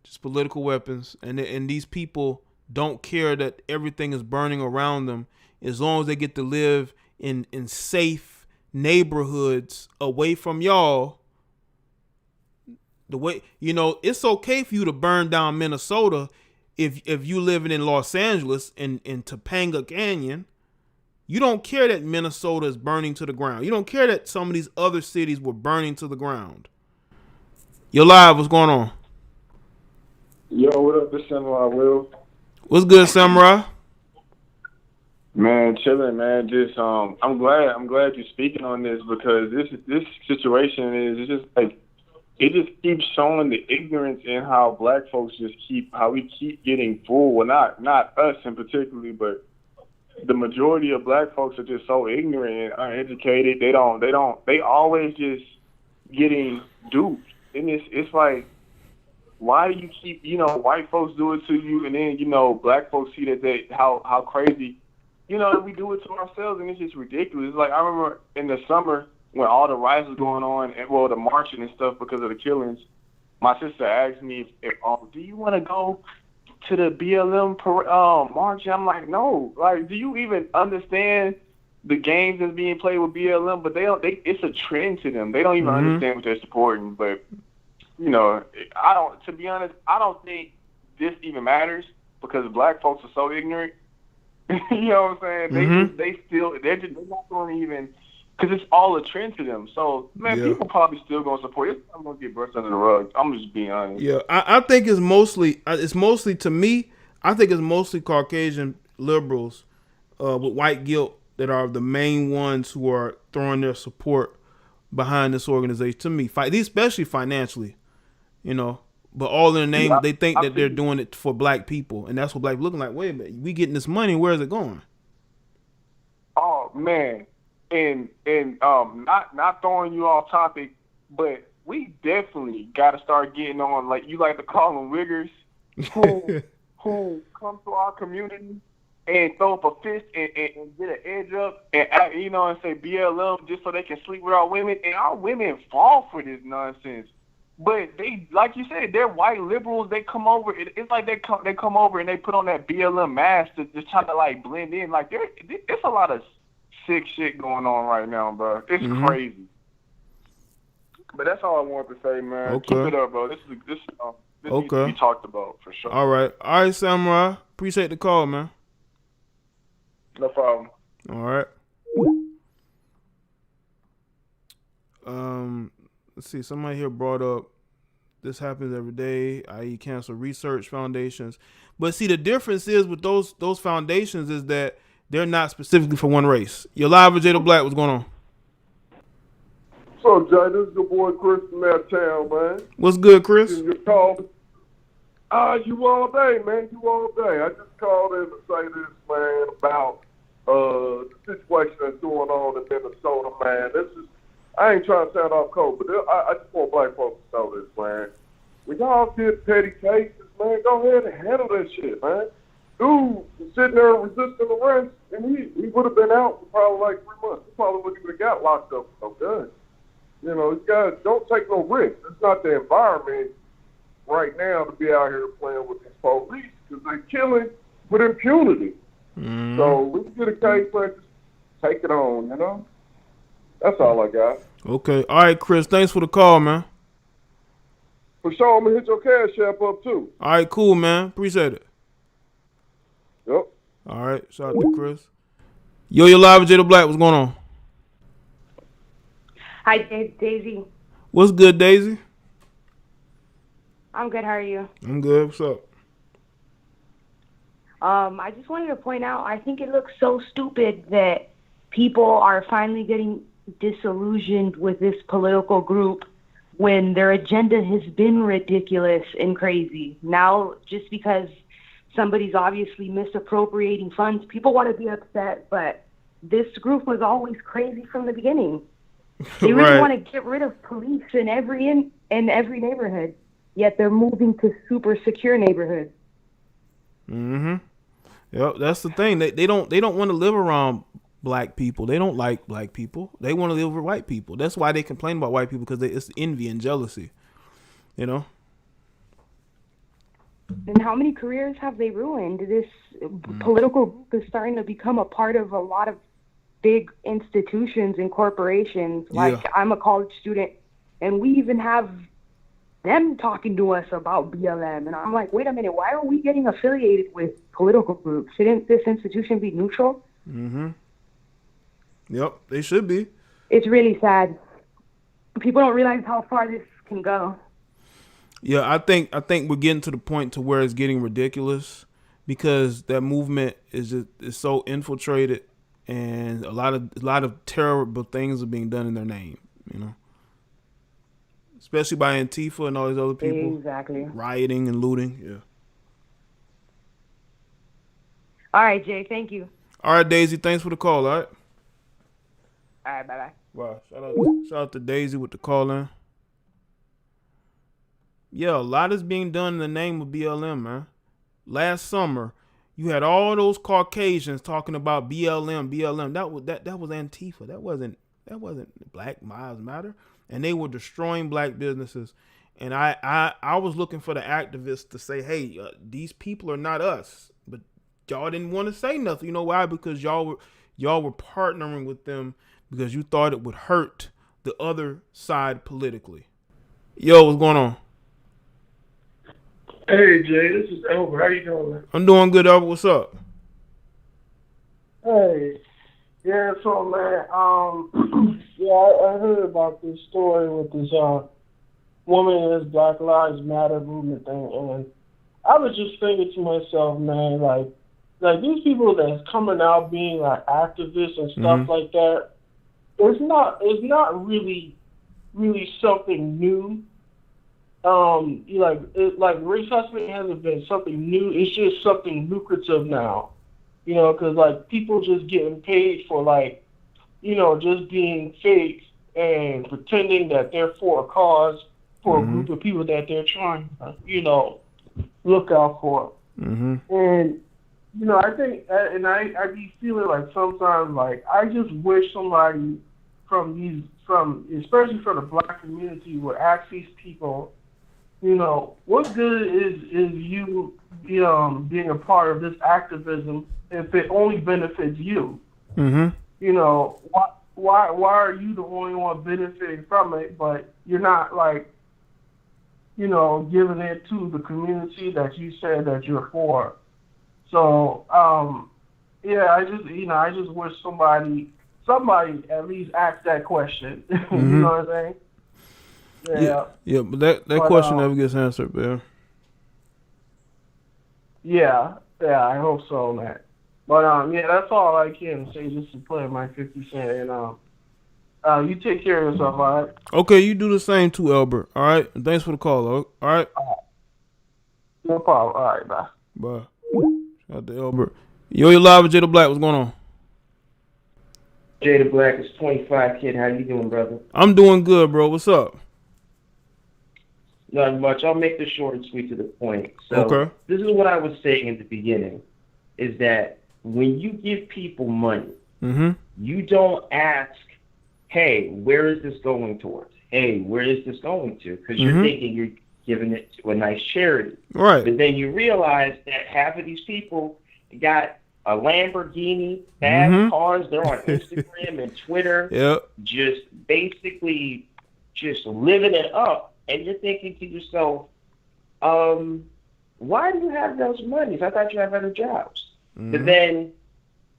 Just political weapons. And these people don't care that everything is burning around them, as long as they get to live in safe neighborhoods away from y'all. The way, it's okay for you to burn down Minnesota if you living in Los Angeles in Topanga Canyon. You don't care that Minnesota is burning to the ground. You don't care that some of these other cities were burning to the ground. You're live. What's going on? Yo, what up? This Samurai Will. What's good, Samurai? Man, chilling, man. Just I'm glad you're speaking on this, because this situation is just like, it just keeps showing the ignorance in how black folks how we keep getting fooled. Well, not us in particularly, but the majority of black folks are just so ignorant and uneducated. They always just getting duped. And it's like, why do you keep, white folks do it to you, and then, black folks see that how crazy, we do it to ourselves, and it's just ridiculous. It's like, I remember in the summer when all the riots was going on, and the marching and stuff because of the killings, my sister asked me, do you want to go to the BLM march? I'm like, no. Like, do you even understand the games that's being played with BLM? But it's a trend to them. They don't even understand what they're supporting. But to be honest, I don't think this even matters, because black folks are so ignorant. You know what I'm saying? They're not going to even, because it's all a trend to them. So, man, people probably still going to support it. I'm going to get brushed under the rug. I'm just being honest. Yeah, I think it's mostly to me, I think it's mostly Caucasian liberals with white guilt that are the main ones who are throwing their support behind this organization, to me, especially financially, but all in the name, they think that they're doing it for black people, and that's what black people looking like. Wait a minute, we getting this money, where is it going? Oh, man. And not throwing you off topic, but we definitely got to start getting on, like you like to call them wiggers, who come to our community and throw up a fist and get an edge up and and say BLM just so they can sleep with our women, and our women fall for this nonsense. But they, like you said, they're white liberals. They come over. It's like they come over and they put on that BLM mask to just try to like blend in. Like it's a lot of sick shit going on right now, bro. It's crazy. But that's all I wanted to say, man. Okay. Keep it up, bro. This needs to be talked about for sure. All right, Samurai. Appreciate the call, man. No problem. All right. Let's see. Somebody here brought up this happens every day, i.e., cancer research foundations. But see, the difference is with those foundations is that they're not specifically for one race. You're live with Jada Black. What's going on? So, Jay, this is your boy Chris from that town, man. What's good, Chris? You called? You all day, man. You all day. I just called in to say this, man, about the situation that's going on in Minnesota, man. I ain't trying to sound off cold, but I just want black folks to know this, man. When y'all get petty cases, man, go ahead and handle that shit, man. Dude was sitting there resisting arrest, and he would have been out for probably like 3 months. He probably wouldn't even got locked up for no gun. You know, these guys don't take no risks. It's not the environment right now to be out here playing with these police because they're killing with impunity. Mm. So we can get a case, let's just take it on, you know? That's all I got. Okay. All right, Chris. Thanks for the call, man. For sure, I'm going to hit your cash app up, too. All right, cool, man. Appreciate it. Yep. All right. Shout out to Chris. Yo, you're live with Jada Black. What's going on? Hi, Daisy. What's good, Daisy? I'm good. How are you? I'm good. What's up? I just wanted to point out, I think it looks so stupid that people are finally getting disillusioned with this political group when their agenda has been ridiculous and crazy. Now, just because somebody's obviously misappropriating funds, people want to be upset, but this group was always crazy from the beginning. They really want to get rid of police in every neighborhood, yet they're moving to super secure neighborhoods. Mm-hmm. Yep, that's the thing. They don't want to live around black people. They don't like black people. They want to live with white people. That's why they complain about white people, because it's envy and jealousy. You know. And how many careers have they ruined? This political group is starting to become a part of a lot of big institutions and corporations. Like, I'm a college student, and we even have them talking to us about BLM. And I'm like, wait a minute, why are we getting affiliated with political groups? Shouldn't this institution be neutral? Mm-hmm. Yep, they should be. It's really sad. People don't realize how far this can go. Yeah, I think we're getting to the point to where it's getting ridiculous, because that movement is so infiltrated, and a lot of terrible things are being done in their name, you know. Especially by Antifa and all these other people. Exactly. Rioting and looting, yeah. All right, Jay, thank you. All right, Daisy, thanks for the call, all right? All right, bye-bye. Wow, shout out to Daisy with the call in. Yeah, a lot is being done in the name of BLM, man. Last summer, you had all those Caucasians talking about BLM. That was Antifa. That wasn't Black Lives Matter. And they were destroying black businesses. And I was looking for the activists to say, hey, these people are not us. But y'all didn't want to say nothing. You know why? Because y'all were partnering with them because you thought it would hurt the other side politically. Yo, what's going on? Hey, Jay, this is Albert. How you doing, man? I'm doing good, Albert. What's up? Hey. Yeah, so, man, I heard about this story with this woman in this Black Lives Matter movement thing, and I was just thinking to myself, man, like these people that's coming out being like activists and stuff like that, it's not really something new. Like race hustling hasn't been something new. It's just something lucrative now. You know, because, like, people just getting paid for, like, you know, just being fake and pretending that they're for a cause, for a group of people that they're trying to, you know, look out for. Mm-hmm. And, you know, I think, and I be feeling like sometimes, like, I just wish somebody especially from the black community, would ask these people, you know, what good is you being a part of this activism if it only benefits you? Mm-hmm. You know, why are you the only one benefiting from it, but you're not, like, you know, giving it to the community that you said that you're for? So, I just wish somebody somebody at least ask that question. Mm-hmm. You know what I'm saying? Yeah, but that question never gets answered, man. Yeah, I hope so, man. But yeah, that's all I can say just to play my 50 cent. And you take care of yourself, all right? Okay, you do the same too, Albert. All right, and thanks for the call, though. All right. No problem. All right, bye. Bye. Shout out to Albert. Yo, you live with Jay the Black. What's going on? Jay the Black is 25, kid. How you doing, brother? I'm doing good, bro. What's up? Not much. I'll make this short and sweet to the point. So Okay. This is what I was saying in the beginning, is that when you give people money, Mm-hmm. you don't ask, hey, where is this going towards? Hey, where is this going to? Because you're thinking you're giving it to a nice charity. Right. But then you realize that half of these people got a Lamborghini, fast cars. They're on Instagram and Twitter, Yep. just basically just living it up. And you're thinking to yourself, why do you have those monies? I thought you had other jobs. But then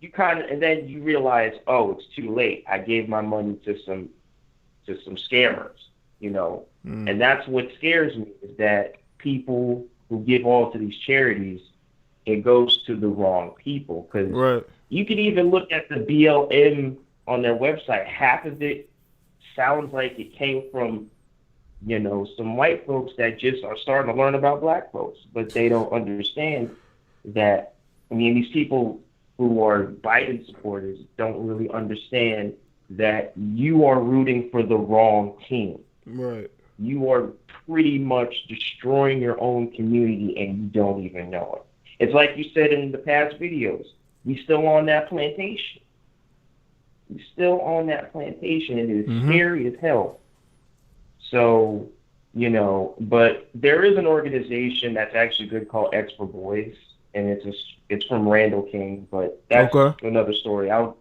then you realize, oh, it's too late. I gave my money to some scammers, you know. And that's what scares me, is that people who give all to these charities, it goes to the wrong people. Because you can even look at the BLM on their website. Half of it sounds like it came from, you know, some white folks that just are starting to learn about black folks, but they don't understand that. I mean, these people who are Biden supporters don't really understand that you are rooting for the wrong team. Right. You are pretty much destroying your own community and you don't even know it. It's like you said in the past videos, we still on that plantation. We still on that plantation, and it is scary as hell. So, you know, but there is an organization that's actually good called X for Boys, and it's from Randall King, but that's another story. I'll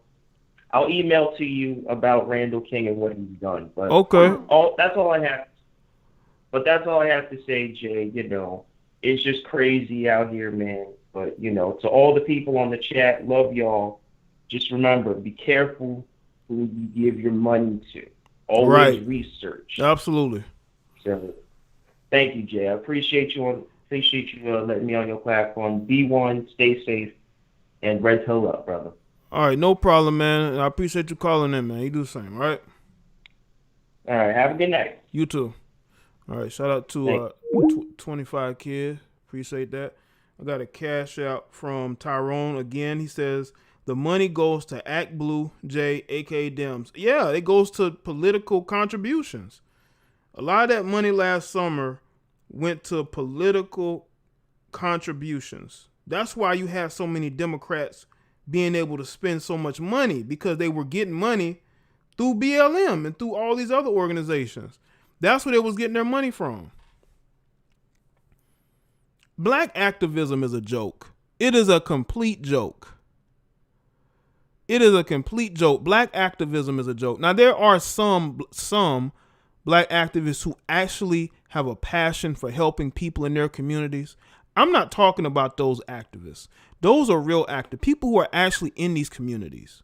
email to you about Randall King and what he's done. But that's all I have. But that's all I have to say, Jay. You know, it's just crazy out here, man. But, you know, to all the people on the chat, love y'all. Just remember, be careful who you give your money to. Always research. Absolutely. So, thank you, Jay. I appreciate you letting me on your platform. Be one, stay safe, and red pill up, brother. All right, no problem, man. I appreciate you calling in, man. You do the same, all right? All right, have a good night. You too. All right, shout out to 25 Kid. Appreciate that. I got a cash out from Tyrone again. He says, the money goes to Act Blue, J, aka Dems. Yeah, it goes to political contributions. A lot of that money last summer went to political contributions. That's why you have so many Democrats being able to spend so much money, because they were getting money through BLM and through all these other organizations. That's where they was getting their money from. Black activism is a joke. It is a complete joke. It is a complete joke. Black activism is a joke. Now, there are some black activists who actually have a passion for helping people in their communities. I'm not talking about those activists. Those are real active people who are actually in these communities,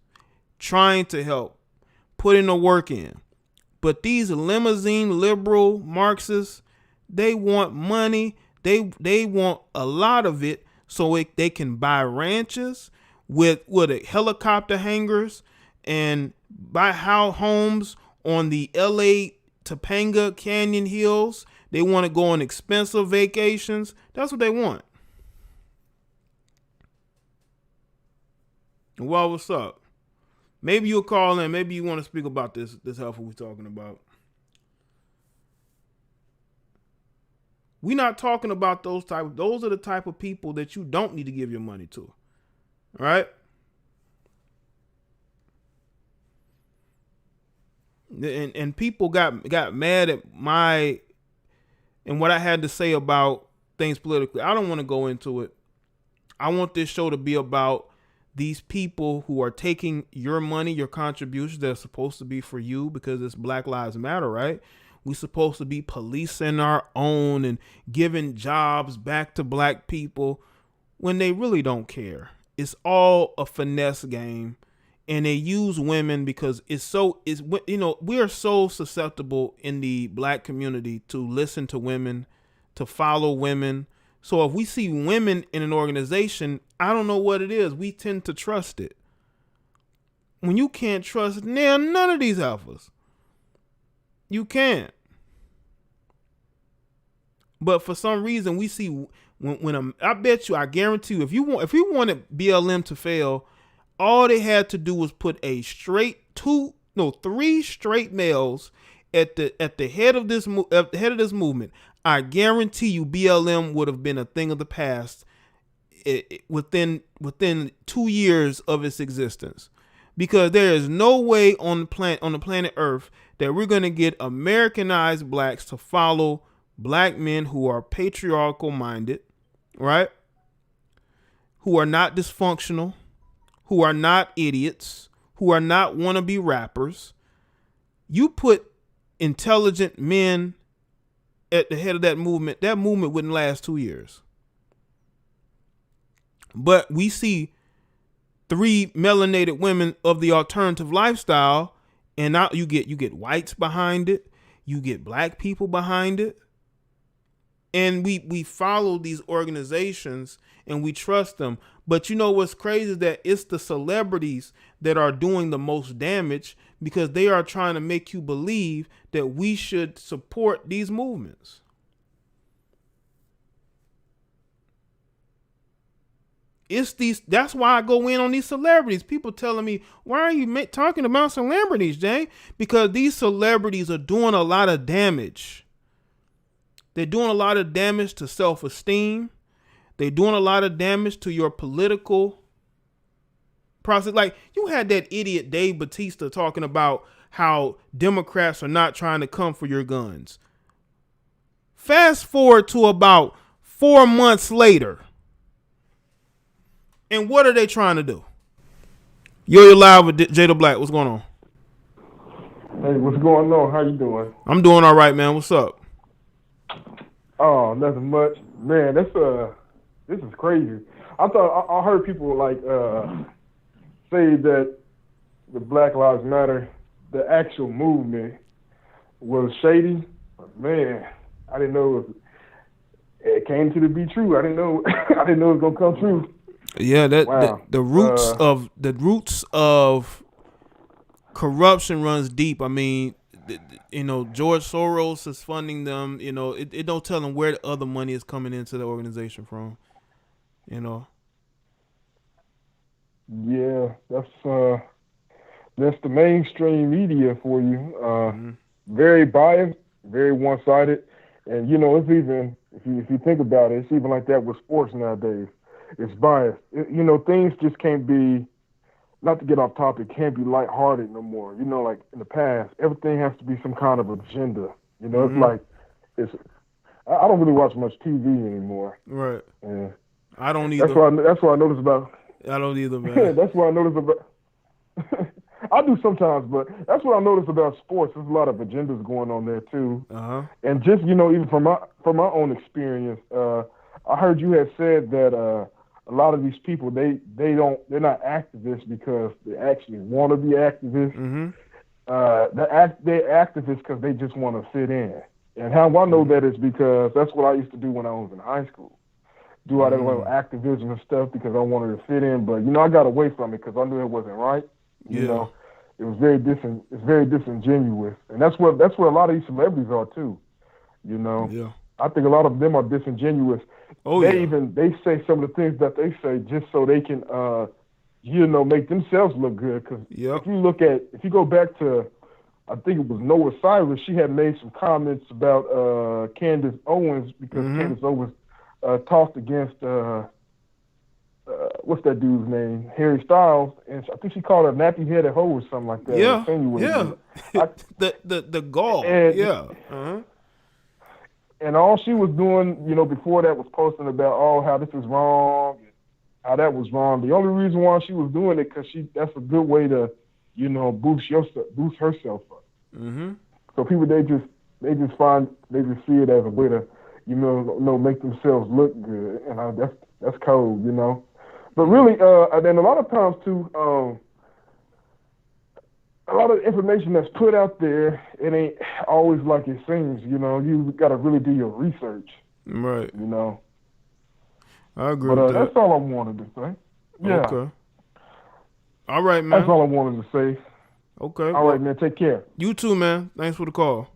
trying to help, putting the work in. But these limousine liberal Marxists, they want money. They want a lot of it so they can buy ranches with helicopter hangars and buy homes on the LA Topanga Canyon Hills. They want to go on expensive vacations. That's what they want. Well, what's up? Maybe you'll call in. Maybe you want to speak about this heifer we're talking about. We're not talking about those are the type of people that you don't need to give your money to. All right? And people got mad at what I had to say about things politically. I don't want to go into it. I want this show to be about these people who are taking your money, your contributions that are supposed to be for you, because it's Black Lives Matter, right? We're supposed to be policing our own and giving jobs back to black people when they really don't care. It's all a finesse game. and they use women because we are so susceptible in the black community to listen to women, to follow women. So if we see women in an organization, I don't know what it is, we tend to trust it. When you can't trust none of these alphas, you can't. But for some reason, we see I bet you, I guarantee you, if you wanted BLM to fail, all they had to do was put three straight males at the head of this movement. I guarantee you, BLM would have been a thing of the past within 2 years of its existence, because there is no way on the planet Earth that we're going to get Americanized blacks to follow black men who are patriarchal minded, right? Who are not dysfunctional, who are not idiots, who are not wannabe rappers. You put intelligent men at the head of that movement wouldn't last 2 years. But we see 3 melanated women of the alternative lifestyle, and now you get whites behind it, you get black people behind it, and we follow these organizations and we trust them. But you know what's crazy is that it's the celebrities that are doing the most damage, because they are trying to make you believe that we should support these movements. That's why I go in on these celebrities. People telling me, why are you talking about celebrities, Jay? Because these celebrities are doing a lot of damage. They're doing a lot of damage to self-esteem. They're doing a lot of damage to your political process. Like, you had that idiot Dave Bautista talking about how Democrats are not trying to come for your guns. Fast forward to about 4 months later, and what are they trying to do? You're live with Jada Black. What's going on? Hey, what's going on? How you doing? I'm doing all right, man. What's up? Oh, nothing much. Man, this is crazy. I heard people say that the Black Lives Matter, the actual movement, was shady. Man, I didn't know it came to be true. I didn't know it was gonna come true. Yeah, wow. the roots of corruption runs deep. I mean, George Soros is funding them. It don't tell them where the other money is coming into the organization from. Yeah, that's the mainstream media for you. Very biased, very one-sided, and it's even, if you think about it, it's even like that with sports nowadays. It's biased. Things just can't be, not to get off topic, can't be lighthearted no more. Like in the past, everything has to be some kind of agenda. It's like, I don't really watch much TV anymore. Right. Yeah. I don't either. That's what I noticed about. I don't either, man. That's what I noticed about. I do sometimes, but that's what I noticed about sports. There's a lot of agendas going on there too. And just even from my own experience, I heard you had said that a lot of these people they're not activists because they actually want to be activists. They're activists because they just want to fit in. And how I know that is because that's what I used to do when I was in high school. Do all that little activism and stuff because I wanted to fit in, but I got away from it because I knew it wasn't right. It was it's very disingenuous, and that's what a lot of these celebrities are too. I think a lot of them are disingenuous. They say some of the things that they say just so they can make themselves look good. Because if you go back to, I think it was Noah Cyrus, she had made some comments about Candace Owens because Candace Owens talked against what's that dude's name? Harry Styles, and I think she called her nappy-headed hoe or something like that. The gall. And all she was doing, before that was posting about how this is wrong, how that was wrong. The only reason why she was doing it because that's a good way to, boost herself up. So people they just see it as a way to, make themselves look good, and that's cold, But really, and then a lot of times too, a lot of information that's put out there, it ain't always like it seems. You know, you got to really do your research. Right. You know. I agree But with that. that's all I wanted to say. Yeah. Okay. All right, man. That's all I wanted to say. Okay. All right, man. Take care. You too, man. Thanks for the call.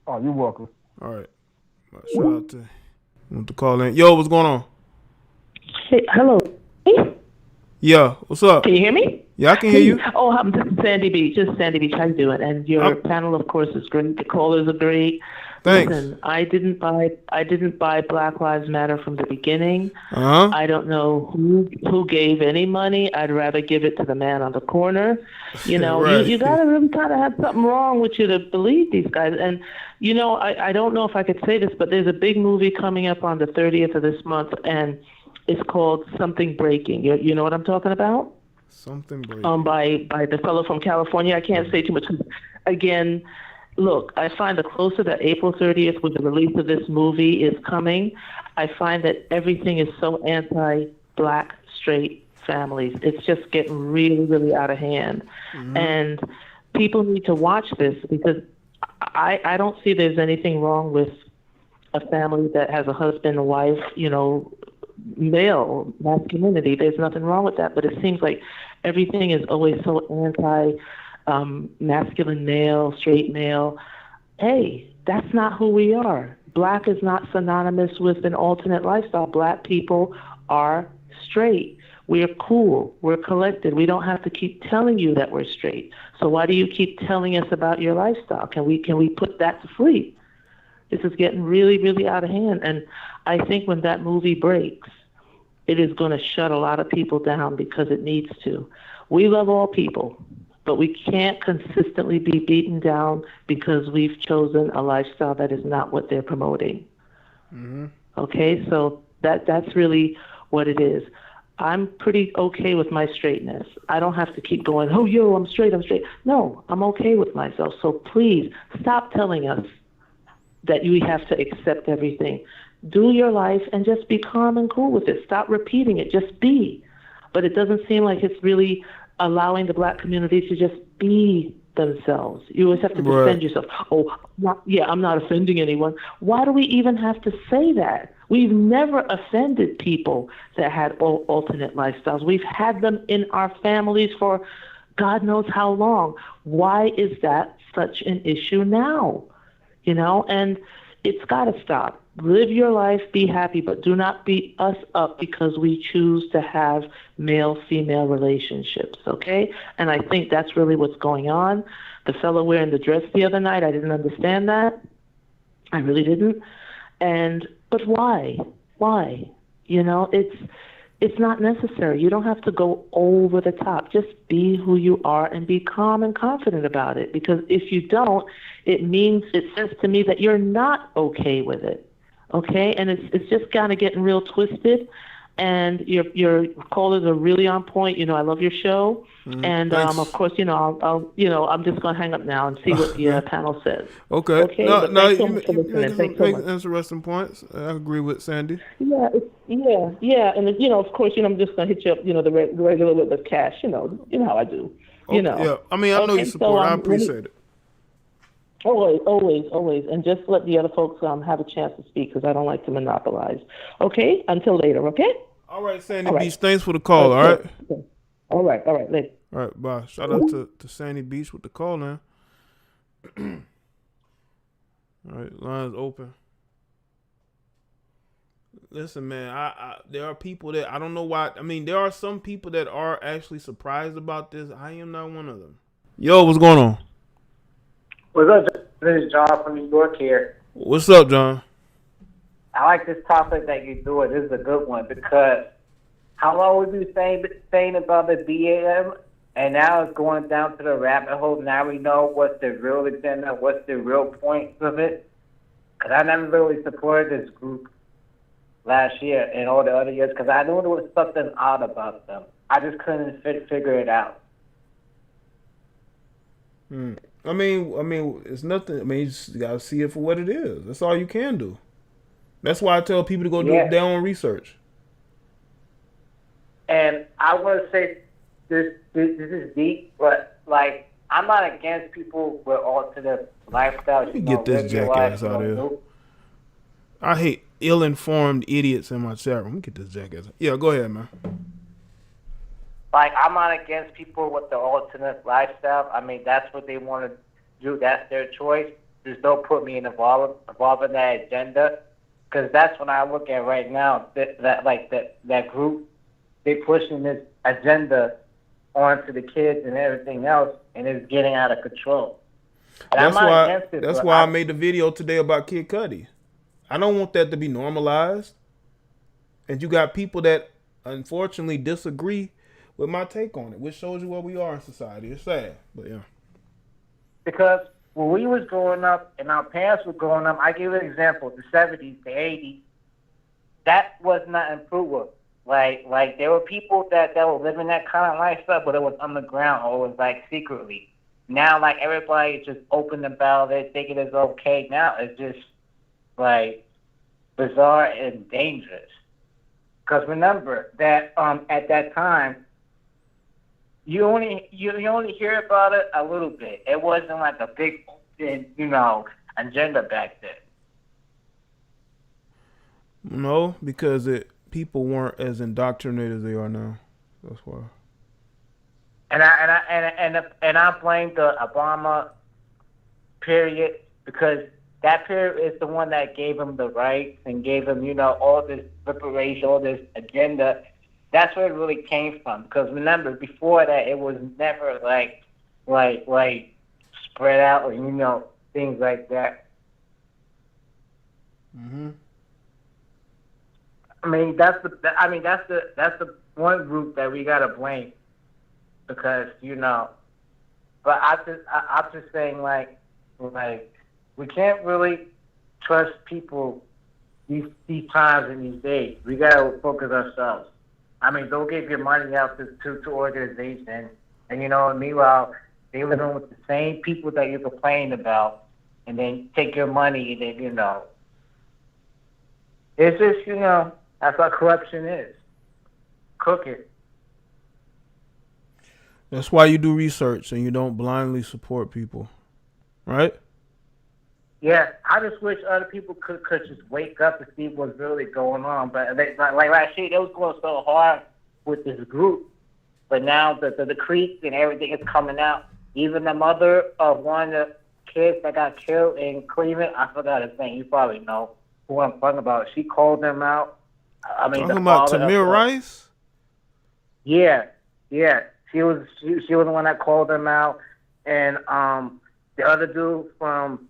Oh, you're welcome. All right. Shout out to want to call in. Yo, what's going on? Hey, hello. Yeah, what's up? Can you hear me? Yeah, I can hear you. Oh, I'm just Sandy Beach. Just Sandy Beach. How you doing? And your panel, of course, is great. The callers are great. Thanks. Listen, I didn't buy Black Lives Matter from the beginning. Uh-huh. I don't know who gave any money. I'd rather give it to the man on the corner. You know, Right. you got to really kind of have something wrong with you to believe these guys. And, you know, I don't know if I could say this, but there's a big movie coming up on the 30th of this month, and it's called Something Breaking. You know what I'm talking about? Something Breaking. By the fellow from California. I can't say too much. Again, look, I find the closer that April 30th, with the release of this movie, is coming, I find that everything is so anti-black, straight families. It's just getting really, really out of hand. Mm-hmm. And people need to watch this because I don't see there's anything wrong with a family that has a husband, a wife, you know, male, masculinity. There's nothing wrong with that. But it seems like everything is always so masculine male, straight male. Hey, that's not who we are. Black is not synonymous with an alternate lifestyle. Black people are straight. We're cool. We're collected. We don't have to keep telling you that we're straight. So why do you keep telling us about your lifestyle? Can we put that to sleep? This is getting really, really out of hand. And I think when that movie breaks, it is going to shut a lot of people down because it needs to. We love all people, but we can't consistently be beaten down because we've chosen a lifestyle that is not what they're promoting. Mm-hmm. Okay, so that's really what it is. I'm pretty okay with my straightness. I don't have to keep going, oh, yo, I'm straight. No, I'm okay with myself. So please stop telling us that you have to accept everything. Do your life and just be calm and cool with it. Stop repeating it. Just be. But it doesn't seem like it's really allowing the black community to just be themselves. You always have to defend yourself. Oh, I'm not offending anyone. Why do we even have to say that? We've never offended people that had alternate lifestyles. We've had them in our families for God knows how long. Why is that such an issue now? You know, and it's got to stop. Live your life, be happy, but do not beat us up because we choose to have male-female relationships, okay? And I think that's really what's going on. The fellow wearing the dress the other night, I didn't understand that. I really didn't. But why? Why? You know, it's not necessary. You don't have to go over the top. Just be who you are and be calm and confident about it. Because if you don't, it says to me that you're not okay with it. Okay? And it's just kind of getting real twisted. And your callers are really on point. You know, I love your show. Mm-hmm. And of course, you know, I'm just going to hang up now and see what the panel says. Okay. No, you make some interesting points. I agree with Sandy. Yeah. And you know, of course, you know, I'm just going to hit you up. You know, the regular with the cash. You know how I do. You know. Yeah. I mean, I know you support. I appreciate it. Always. And just let the other folks have a chance to speak because I don't like to monopolize. Okay? Until later, okay? All right, Sandy Beach. Thanks for the call, all right? Okay. All right. Later. All right, bye. Shout out to Sandy Beach with the call now. All right, lines open. Listen, man, there are people that I don't know why. I mean, there are some people that are actually surprised about this. I am not one of them. Yo, what's going on? What's up? This is John from New York here. What's up, John? I like this topic that you're doing. This is a good one because how long we been saying about the BLM, and now it's going down to the rabbit hole. Now we know what's the real agenda, what's the real points of it. Because I never really supported this group last year and all the other years because I knew there was something odd about them. I just couldn't figure it out. I mean, it's nothing. I mean, you just gotta see it for what it is. That's all you can do. That's why I tell people to go do their own research. And I want to say this is deep, but like, I'm not against people with alternate lifestyles. Let me get this jackass out of here. I hate ill-informed idiots in my chat room. Let me get this jackass. Yeah, go ahead, man. Like, I'm not against people with the alternate lifestyle. I mean, that's what they want to do. That's their choice. Just don't put me involved in that agenda, because that's what I look at right now. That group, they pushing this agenda onto the kids and everything else, and it's getting out of control. And that's why I made the video today about Kid Cudi. I don't want that to be normalized. And you got people that unfortunately disagree with my take on it, which shows you where we are in society. It's sad, but yeah. Because when we was growing up and our parents were growing up, I give an example, the 70s, the 80s, that was not improved. Like there were people that were living that kind of lifestyle, but it was underground or it was like secretly. Now, like, everybody is just open about it, thinking it's okay. Now it's just like bizarre and dangerous. Because remember that at that time, you only hear about it a little bit. It wasn't like a big open, agenda back then. No, because people weren't as indoctrinated as they are now. That's why. And I blame the Obama period, because that period is the one that gave him the rights and gave him, all this liberation, all this agenda. That's where it really came from. Because remember, before that, it was never like spread out or things like that. Mhm. I mean, that's the one group that we gotta blame, because But I'm just saying, like we can't really trust people these times and these days. We gotta focus ourselves. I mean, don't give your money out to organizations, and meanwhile they living with the same people that you're complaining about, and then take your money, and then it's just that's what corruption is. Crooked. That's why you do research and you don't blindly support people, right? Yeah, I just wish other people could just wake up and see what's really going on. But like last year, they was going so hard with this group, but now the creeks and everything is coming out. Even the mother of one of the kids that got killed in Cleveland, I forgot his name. You probably know who I'm talking about. She called them out. I mean, talking about Tamir Rice. Yeah. She was the one that called them out, and the other dude from,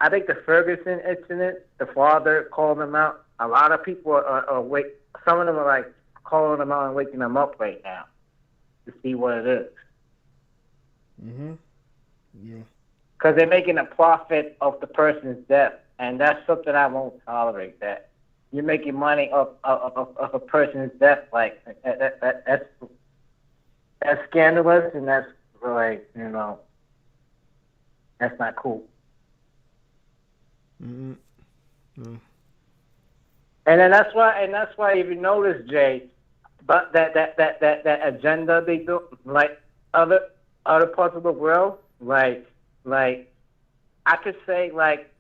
I think, the Ferguson incident, the father called them out. A lot of people are some of them are like calling them out and waking them up right now to see what it is. Mhm. Yeah. Because they're making a profit of the person's death, and that's something I won't tolerate. That you're making money of a person's death, like that's scandalous, and that's like that's not cool. Mm-hmm. Mm. And then that's why if you notice, Jay, but that agenda they do, like other parts of the world, like I could say, like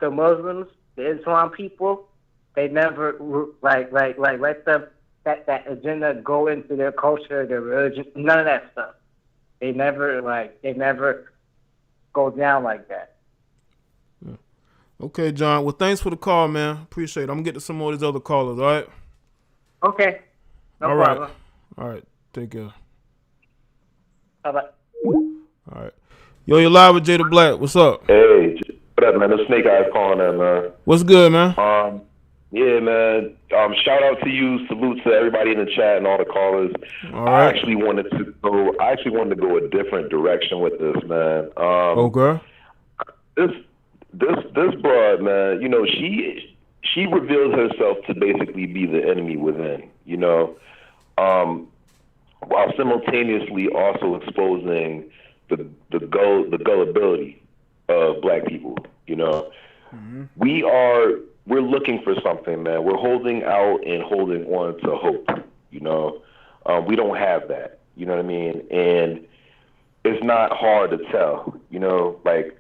the Muslims, the Islam people, they never like let them that agenda go into their culture, their religion, none of that stuff. They never go down like that. Okay, John. Well, thanks for the call, man. Appreciate it. I'm gonna get to some more of these other callers. All right. Okay. No problem. All right. Take care. Bye-bye. All right. Yo, you're live with Jay the Black. What's up? Hey, what up, man? The Snake Eyes calling in, man. What's good, man? Yeah, man. Shout out to you. Salute to everybody in the chat and all the callers. All right. I actually wanted to go a different direction with this, man. Okay. This broad, man, she reveals herself to basically be the enemy within, while simultaneously also exposing the gullibility of black people. Mm-hmm. We're looking for something, man. We're holding out and holding on to hope. We don't have that. You know what I mean? And it's not hard to tell. You know, like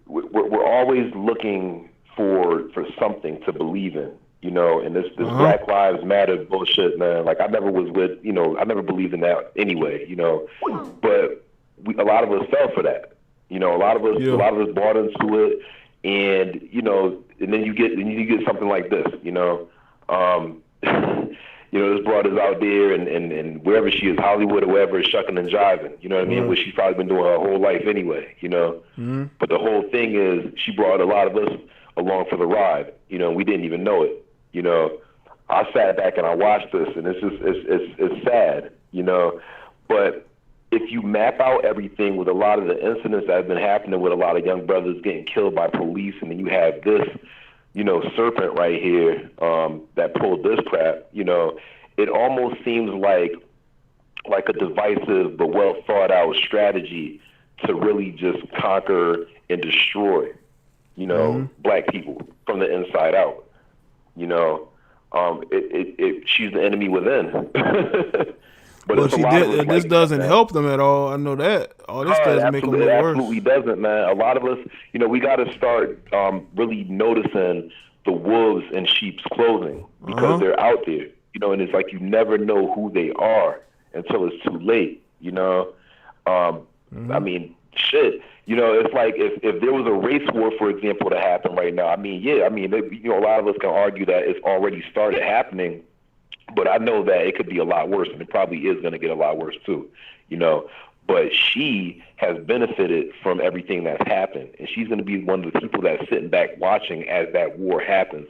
we're always looking for something to believe in. You know, and this Black Lives Matter bullshit, man. Like I never was with, you know, I never believed in that anyway. You know, but a lot of us fell for that. You know, a lot of us bought into it, and you know, and then you get something like this. You know, you know, this broad is out there, and wherever she is, Hollywood or wherever, is shucking and jiving. You know what I mean? Which she's probably been doing her whole life anyway. You know, but the whole thing is she brought a lot of us along for the ride. You know, we didn't even know it. You know, I sat back and I watched this, and it's sad, you know. But if you map out everything with a lot of the incidents that have been happening with a lot of young brothers getting killed by police, and then you have this, you know, serpent right here that pulled this crap, you know, it almost seems like a divisive but well thought out strategy to really just conquer and destroy, you know, black people from the inside out. You know, she's the enemy within. But well, this doesn't help them at all. I know that. All this does make them look worse. It absolutely doesn't, man. A lot of us, you know, we got to start really noticing the wolves in sheep's clothing because they're out there. You know, and it's like you never know who they are until it's too late. You know, I mean, shit. You know, it's like if there was a race war, for example, to happen right now. I mean, you know, a lot of us can argue that it's already started happening, but I know that it could be a lot worse, and it probably is going to get a lot worse too. You know, but she has benefited from everything that's happened, and she's going to be one of the people that's sitting back watching as that war happens.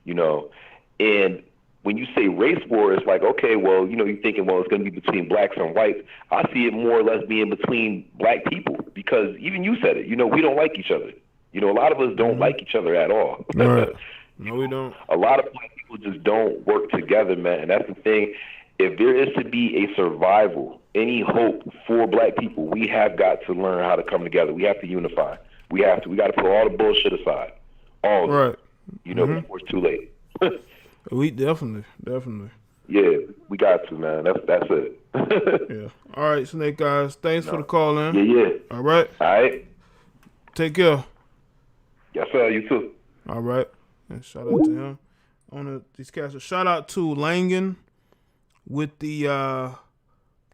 You know, and when you say race war, it's like, okay, well, you know, you're thinking, well, it's going to be between blacks and whites. I see it more or less being between black people because even you said it, you know, we don't like each other. You know, a lot of us don't like each other at all. Right. No, we don't. A lot of black people just don't work together, man. And that's the thing. If there is to be a survival, any hope for black people, we have got to learn how to come together. We have to unify. We got to put all the bullshit aside. All of it. You know, before it's too late. We definitely. Yeah, we got to, man. That's it. Yeah. All right, Snake Eyes. Thanks for the call, man. Yeah. All right. Take care. Yes, sir. You too. All right. And shout out to him on these cash. Shout out to Langan with the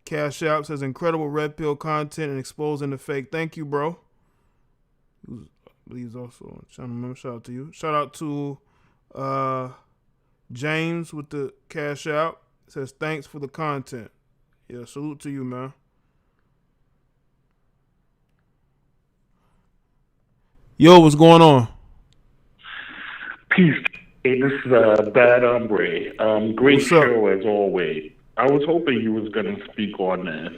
cash out. Says incredible red pill content and exposing the fake. Thank you, bro. I believe he's also trying to remember. Shout out to you. Shout out to James with the cash out. Says thanks for the content. Yeah, salute to you, man. Yo, what's going on? Peace. Hey, this is Bad Hombre. Great show as always. I was hoping you was gonna speak on this.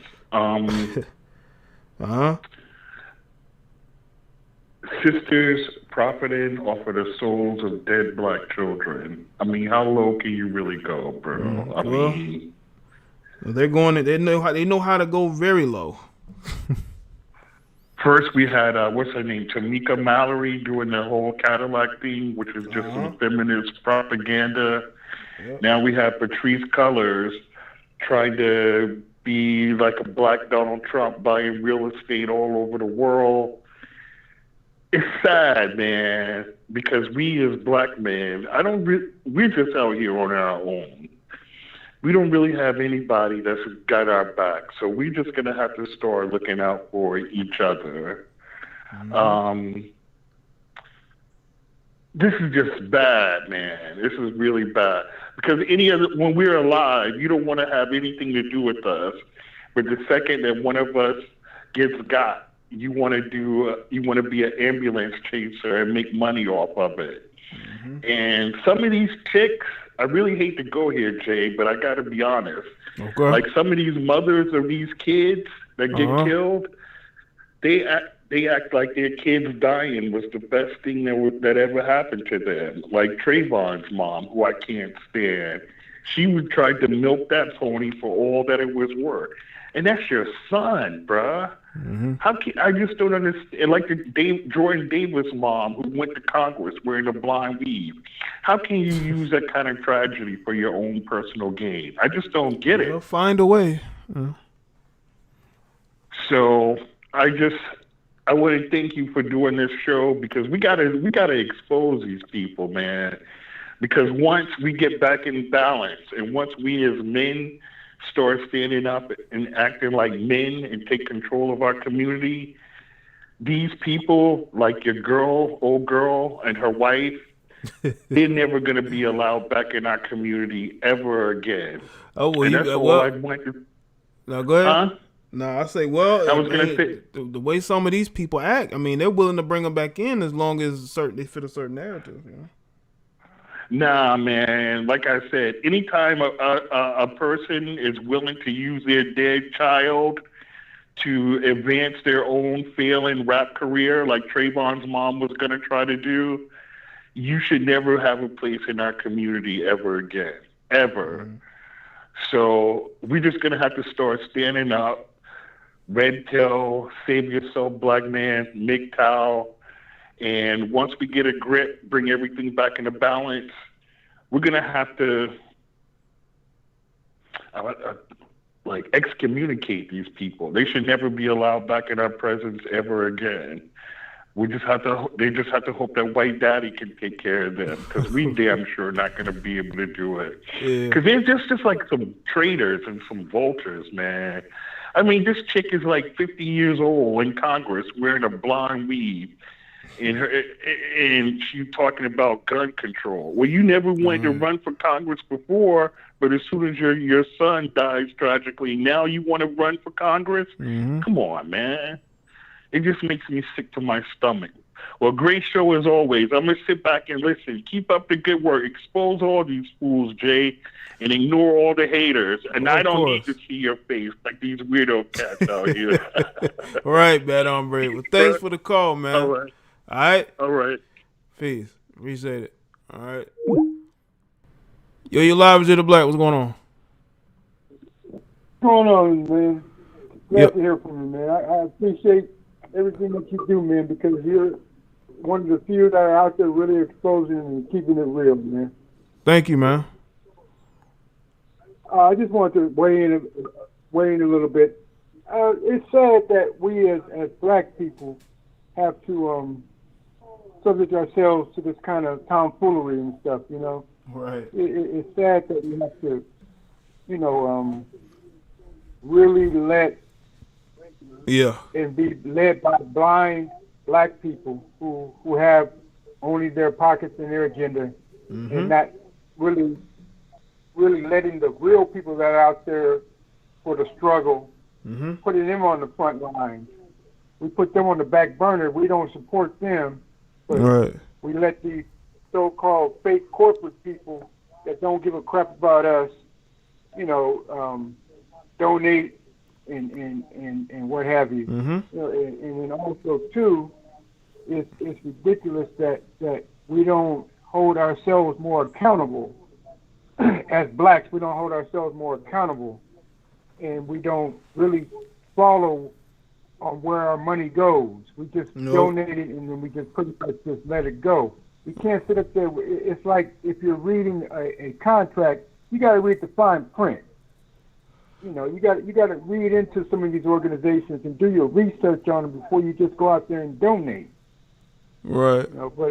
Sisters profiting off of the souls of dead black children. I mean, how low can you really go, bro? I mean, they're going. They know how to go very low. First, we had what's her name, Tamika Mallory, doing the whole Cadillac thing, which is just some feminist propaganda. Yep. Now we have Patrice Cullors trying to be like a black Donald Trump, buying real estate all over the world. It's sad, man, because we as black men, we're just out here on our own. We don't really have anybody that's got our back, so we're just going to have to start looking out for each other. This is just bad, man. This is really bad. Because when we're alive, you don't want to have anything to do with us. But the second that one of us gets got, you want to be an ambulance chaser and make money off of it. And some of these chicks, I really hate to go here, Jay, but I got to be honest. Okay. Like some of these mothers of these kids that get killed, they act like their kids dying was the best thing that ever happened to them. Like Trayvon's mom, who I can't stand. She would try to milk that pony for all that it was worth. And that's your son, bruh. I just don't understand. Like the Jordan Davis mom who went to Congress wearing a blind weave. How can you use that kind of tragedy for your own personal gain? I just don't get it. Find a way. So I want to thank you for doing this show, because we gotta expose these people, man. Because once we get back in balance, and once we as men start standing up and acting like men and take control of our community, these people, like your old girl and her wife, they're never going to be allowed back in our community ever again. Oh, well, and that's all I want to. No, go ahead. Huh? No, I say, well, I was going to say the way some of these people act, I mean, they're willing to bring them back in as long as they fit a certain narrative. You know? Nah, man. Like I said, anytime a person is willing to use their dead child to advance their own failing rap career, like Trayvon's mom was going to try to do, you should never have a place in our community ever again, ever. Mm-hmm. So we're just going to have to start standing up. Red Tail, Save Yourself, Black Man, MGTOW. And once we get a grip, bring everything back into balance, we're going to have to excommunicate these people. They should never be allowed back in our presence ever again. They just have to hope that white daddy can take care of them, because we damn sure not going to be able to do it. Because they're just like some traitors and some vultures, man. I mean, this chick is like 50 years old in Congress wearing a blonde weave, and she's talking about gun control. Well, you never wanted to run for Congress before, but as soon as your son dies tragically, now you want to run for Congress? Mm-hmm. Come on, man. It just makes me sick to my stomach. Well, great show as always. I'm going to sit back and listen. Keep up the good work. Expose all these fools, Jay, and ignore all the haters. And I don't need to see your face like these weirdo cats out here. All right, bad hombre. Well, thanks for the call, man. All right. All right? All right. Peace. Appreciate it. All right. Yo, you live with Jay the Black. What's going on? What's going on, man? Glad to hear from you, man. I appreciate everything that you do, man, because you're one of the few that are out there really exposing and keeping it real, man. Thank you, man. I just wanted to weigh in a little bit. It's sad that we as black people have to subject ourselves to this kind of tomfoolery and stuff, you know. Right. It's sad that we have to, you know, really let and be led by blind black people who have only their pockets and their agenda, and not really letting the real people that are out there for the struggle, putting them on the front lines. We put them on the back burner. We don't support them, but we let these so-called fake corporate people that don't give a crap about us, you know, donate and what have you. You know, and then also too, it's ridiculous that we don't hold ourselves more accountable. As blacks, we don't hold ourselves more accountable, and we don't really follow on where our money goes. We just donate it, and then we just pretty much just let it go. We can't sit up there. It's like if you're reading a contract, you got to read the fine print. You know, you got to read into some of these organizations and do your research on them before you just go out there and donate. Right. You know, but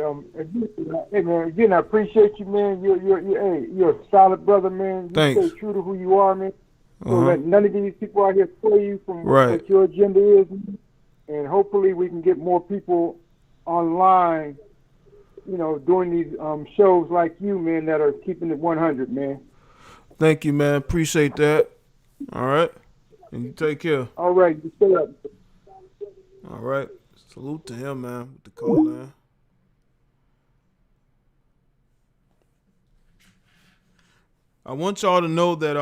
hey man, again, I appreciate you, man. You're a solid brother, man. You Thanks. stay true to who you are, man. So let none of these people out here sway you from what your agenda is, and hopefully we can get more people online, you know, doing these shows like you, man, that are keeping it 100, man. Thank you, man. Appreciate that. All right. And you take care. All right. You stay up. All right. Salute to him, man, with the call, man. I want y'all to know that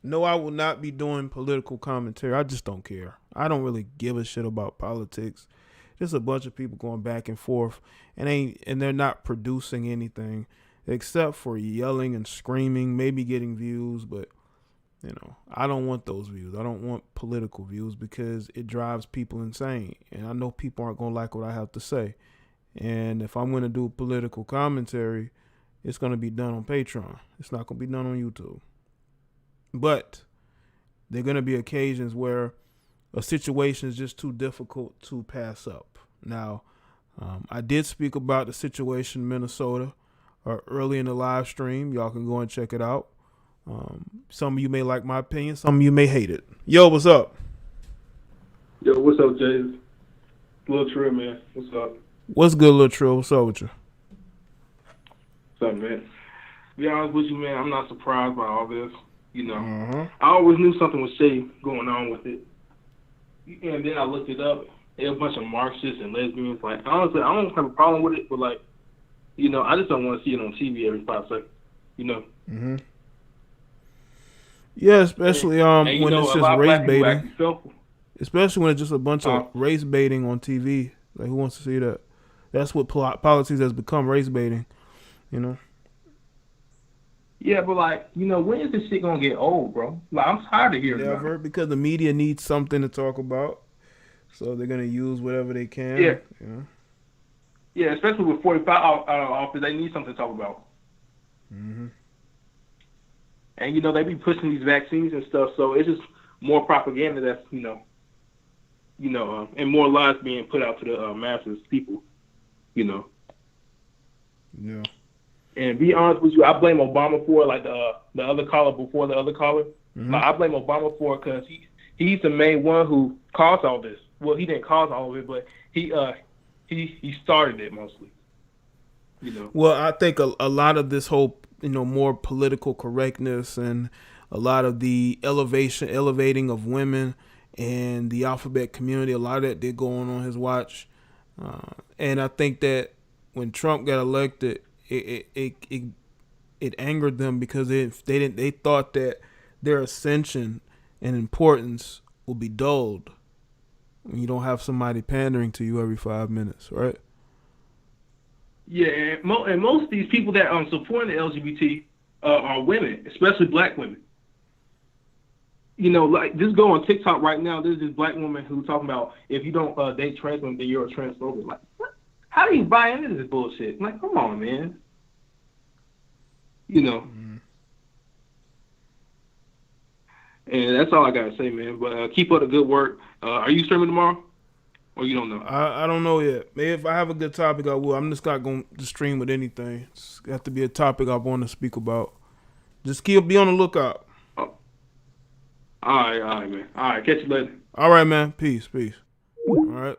no, I will not be doing political commentary. I just don't care. I don't really give a shit about politics. Just a bunch of people going back and forth and they're not producing anything except for yelling and screaming, maybe getting views, but you know, I don't want those views. I don't want political views because it drives people insane. And I know people aren't going to like what I have to say. And if I'm going to do political commentary, it's going to be done on Patreon. It's not going to be done on YouTube. But there are going to be occasions where a situation is just too difficult to pass up. Now, I did speak about the situation in Minnesota early in the live stream. Y'all can go and check it out. Some of you may like my opinion. Some of you may hate it. Yo, what's up? Yo, what's up, Jay? Lil Trill, man. What's up? What's good, Lil Trill? What's up with you? What's up, man? To be honest with you, man, I'm not surprised by all this. You know, I always knew something was shady going on with it. And then I looked it up. There's a bunch of Marxists and lesbians. Like, honestly, I don't have a problem with it, but, like, you know, I just don't want to see it on TV every 5 seconds, you know? Yeah, especially when it's just race baiting. Especially when it's just a bunch of race baiting on TV. Like, who wants to see that? That's what politics has become, race baiting, you know? Yeah, but, like, you know, when is this shit going to get old, bro? Like, I'm tired of hearing about it. Because the media needs something to talk about. So they're going to use whatever they can. Yeah. You know? Yeah, especially with 45 out of office, they need something to talk about. And, you know, they be pushing these vaccines and stuff, so it's just more propaganda that's, you know, and more lies being put out to the masses, people, you know. Yeah. And be honest with you, I blame Obama for it, like the other caller before the other caller. Like, I blame Obama for it because he's the main one who caused all this. Well, he didn't cause all of it, but he started it mostly. You know. Well, I think a lot of this whole, you know, more political correctness and a lot of the elevating of women and the alphabet community, a lot of that did go on his watch. And I think that when Trump got elected, it angered them because they thought that their ascension and importance will be dulled when you don't have somebody pandering to you every 5 minutes, right? Yeah, and most of these people that support the LGBT are women, especially black women. You know, like, just go on TikTok right now. There's this black woman who's talking about if you don't date trans women, then you're a transphobe. Like, what? How do you buy into this bullshit? Like, come on, man. You know. And that's all I gotta say, man. But keep up the good work. Are you streaming tomorrow, or you don't know? I don't know yet. Maybe if I have a good topic, I will. I'm just not going to stream with anything. It's got to be a topic I want to speak about. Just be on the lookout. Oh. All right, man. All right, catch you later. All right, man. Peace. All right.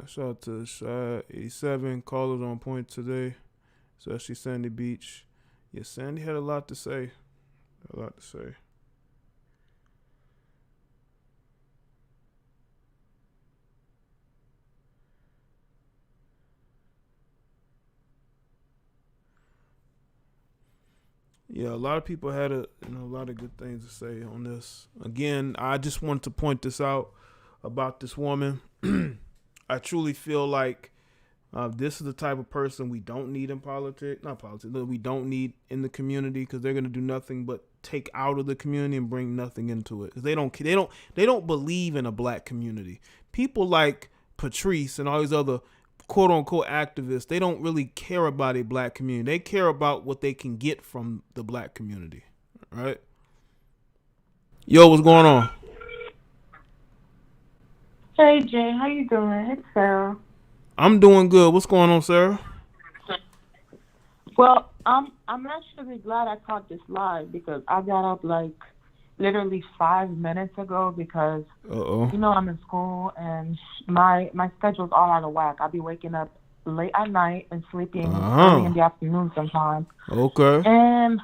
Shout out to Shy 87 callers on point today, especially Sandy Beach. Yeah, Sandy had a lot to say. Yeah, a lot of people had a lot of good things to say on this. Again, I just wanted to point this out about this woman. I truly feel like this is the type of person we don't need in politics. Not politics, but we don't need in the community because they're gonna do nothing but take out of the community and bring nothing into it. Because they don't believe in a black community. People like Patrice and all these other quote unquote activists, they don't really care about a black community. They care about what they can get from the black community. Right? Yo, what's going on? Hey Jay, how you doing? It's Sarah. I'm doing good. What's going on, Sarah? Well, I'm actually glad I caught this live because I got up like literally 5 minutes ago because you know I'm in school and my schedule's all out of whack. I'll be waking up late at night and sleeping early in the afternoon sometimes. Okay. And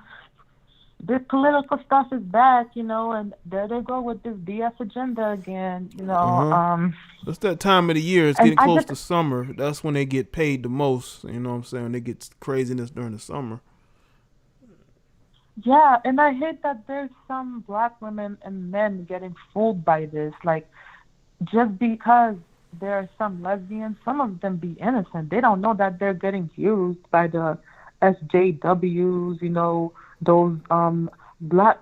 this political stuff is back, you know, and there they go with this BS agenda again, you know. It's that time of the year. It's getting close to summer. That's when they get paid the most. You know what I'm saying? They get craziness during the summer. Yeah, and I hate that there's some black women and men getting fooled by this. Like, just because there are some lesbians, some of them be innocent. They don't know that they're getting used by the SJWs, you know, those black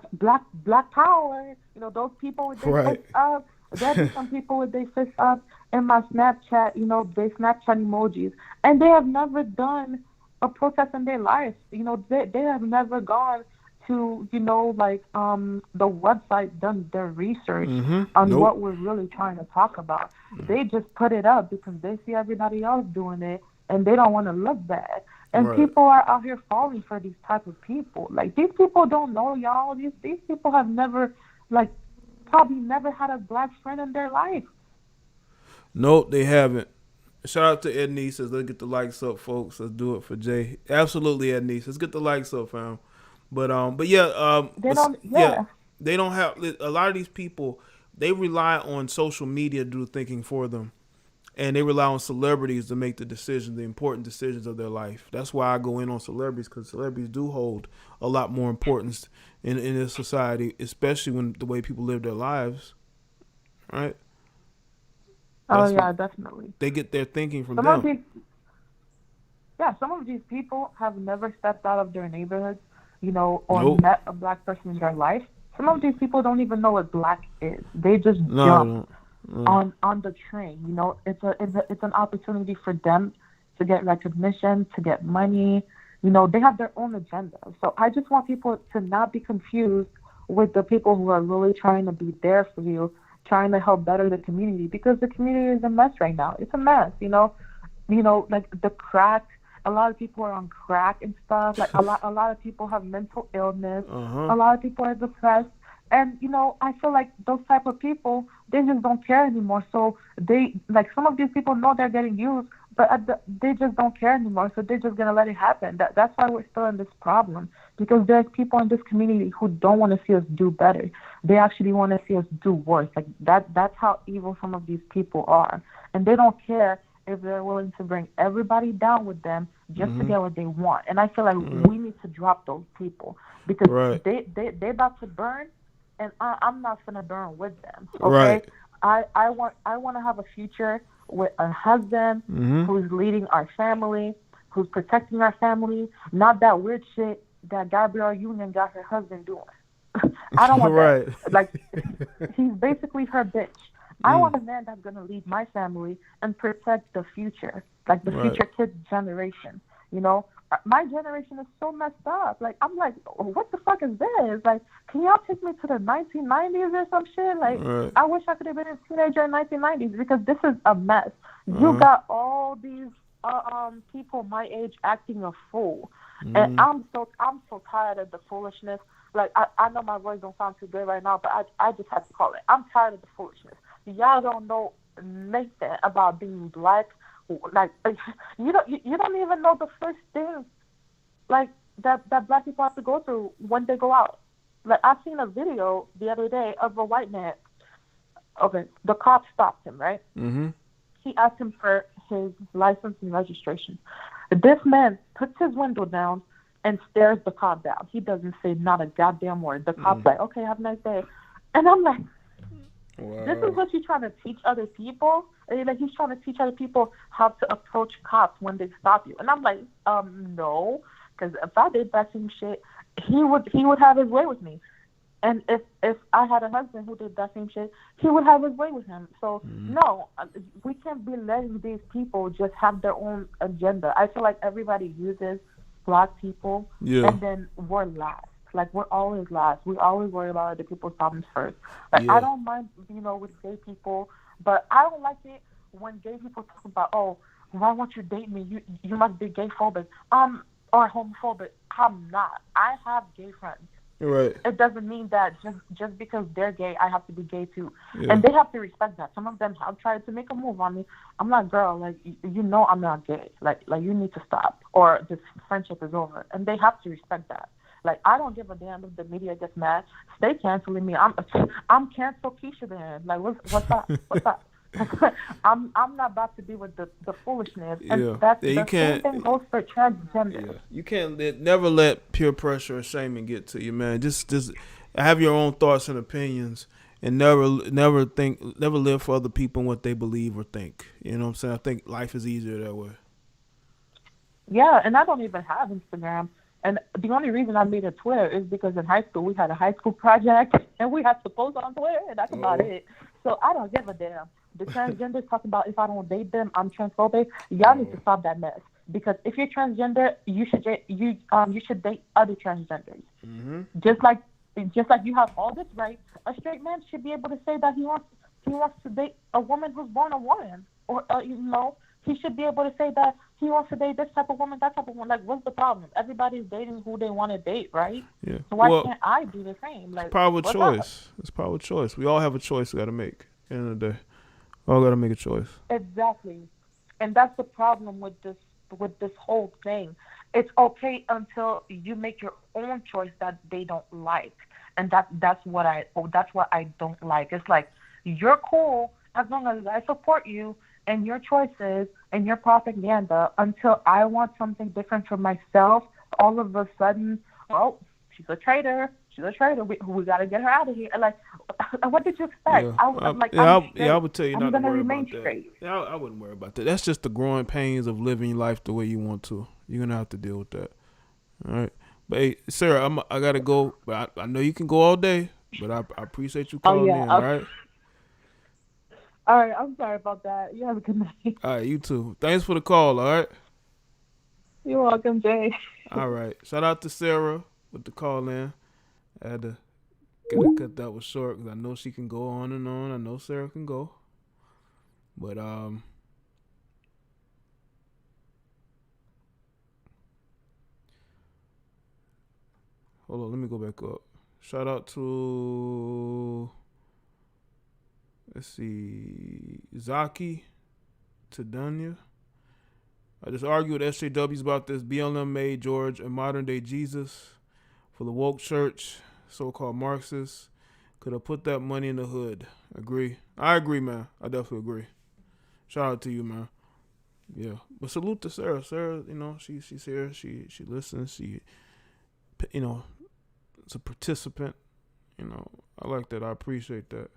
power, you know, those people with their fists up. There be some people with their fists up in my Snapchat, you know, they Snapchat emojis, and they have never done a protest in their life. You know, they have never gone to, like the website done their research on Nope. what we're really trying to talk about. They just put it up because they see everybody else doing it and they don't want to look bad. And Right. people are out here falling for these type of people. Like, these people don't know, y'all. These people have never, like, probably never had a black friend in their life. Nope, they haven't. Shout out to Ednice. Says, let's get the likes up, folks. Let's do it for Jay. Absolutely, Ednice. Let's get the likes up, fam. But yeah, they don't have a lot of these people. They rely on social media to do the thinking for them, and they rely on celebrities to make the decisions, the important decisions of their life. That's why I go in on celebrities, because celebrities do hold a lot more importance in this society, especially when the way people live their lives, right? Oh, yeah, definitely. They get their thinking from them. Some of these people have never stepped out of their neighborhoods, or met a black person in their life. Some of these people don't even know what black is. They just jump on the train. It's an opportunity for them to get recognition, to get money. They have their own agenda. So I just want people to not be confused with the people who are really trying to be there for you, trying to help better the community, because the community is a mess right now. It's a mess, like the crack. A lot of people are on crack and stuff. Like a lot of people have mental illness. A lot of people are depressed, and I feel like those type of people, they just don't care anymore. So some of these people know they're getting used, but they just don't care anymore. So they're just gonna let it happen. That's why we're still in this problem, because there's people in this community who don't want to see us do better. They actually want to see us do worse. Like that's how evil some of these people are, and they don't care if they're willing to bring everybody down with them just to get what they want. And I feel like we need to drop those people, because they about to burn, and I'm not gonna burn with them. Okay, I want to have a future with a husband who's leading our family, who's protecting our family, not that weird shit that Gabrielle Union got her husband doing. I don't want that. Like, he's basically her bitch. I want a man that's going to lead my family and protect the future, like the future kids' generation. My generation is so messed up. Like, I'm like, what the fuck is this? Like, can y'all take me to the 1990s or some shit? Like, I wish I could have been a teenager in 1990s, because this is a mess. You got all these people my age acting a fool, and I'm so tired of the foolishness. Like, I know my voice don't sound too good right now, but I just have to call it. I'm tired of the foolishness. Y'all don't know nothing about being black. Like, you don't even know the first thing, like, that black people have to go through when they go out. Like, I seen a video the other day of a white man. Okay, the cop stopped him, right? He asked him for his license and registration. This man puts his window down and stares the cop down. He doesn't say not a goddamn word. The cop's like, okay, have a nice day. And I'm like, this is what you're trying to teach other people? Like, he's trying to teach other people how to approach cops when they stop you. And I'm like, no, because if I did that same shit, he would have his way with me. And if I had a husband who did that same shit, he would have his way with him. So, no, we can't be letting these people just have their own agenda. I feel like everybody uses black people, and then we're last. Like, we're always last. We always worry about other people's problems first. Like, I don't mind, with gay people, but I don't like it when gay people talk about, oh, why won't you date me? You must be gay phobic, or homophobic. I'm not. I have gay friends. Right. It doesn't mean that just because they're gay, I have to be gay too. And they have to respect that. Some of them have tried to make a move on me. I'm like, girl, like, I'm not gay. Like you need to stop, or this friendship is over. And they have to respect that. Like, I don't give a damn if the media gets mad. Stay canceling me. I'm cancel Keisha then. Like, what's up? What's up? I'm not about to be with the foolishness. And that's the same thing goes for transgender. You can't never let peer pressure or shaming get to you, man. Just have your own thoughts and opinions, and never live for other people and what they believe or think. You know what I'm saying? I think life is easier that way. Yeah, and I don't even have Instagram. And the only reason I made a Twitter is because in high school we had a high school project and we had to post on Twitter, and that's about it. So I don't give a damn. The transgenders talk about if I don't date them, I'm transphobic. Y'all need to stop that mess. Because if you're transgender, you should date other transgenders. Mm-hmm. Just like you have all this right, a straight man should be able to say that he wants to date a woman who's born a woman, or he should be able to say that he wants to date this type of woman, that type of woman. Like, what's the problem? Everybody's dating who they want to date, right? Yeah. So why can't I do the same? Like, power of choice. It's power of choice. We all have a choice we got to make. At the end of the day, we all got to make a choice. Exactly, and that's the problem with this whole thing. It's okay until you make your own choice that they don't like, and that's what I don't like. It's like, you're cool as long as I support you and your choices and your propaganda, until I want something different for myself. All of a sudden, oh, she's a traitor. She's a traitor. We got to get her out of here. Like, what did you expect? Yeah. I would tell you I'm not to gonna worry remain about that. straight. Yeah, I wouldn't worry about that. That's just the growing pains of living your life the way you want to. You're gonna have to deal with that. All right. But hey, Sarah, I gotta go. But I know you can go all day. But I appreciate you calling in. All right. All right. I'm sorry about that. You have a good night. All right. You too. Thanks for the call. All right. You're welcome, Jay. All right. Shout out to Sarah with the call in. I had to cut that one short because I know she can go on and on. I know Sarah can go. But hold on, let me go back up. Shout out to, let's see, Zaki Tadanya. I just argued with SJWs about this. BLM made George a modern day Jesus for the woke church, so-called Marxists. Could have put that money in the hood. Agree. I agree, man. I definitely agree. Shout out to you, man. Yeah. But salute to Sarah. Sarah, she's here. She listens. She, is a participant. I like that. I appreciate that.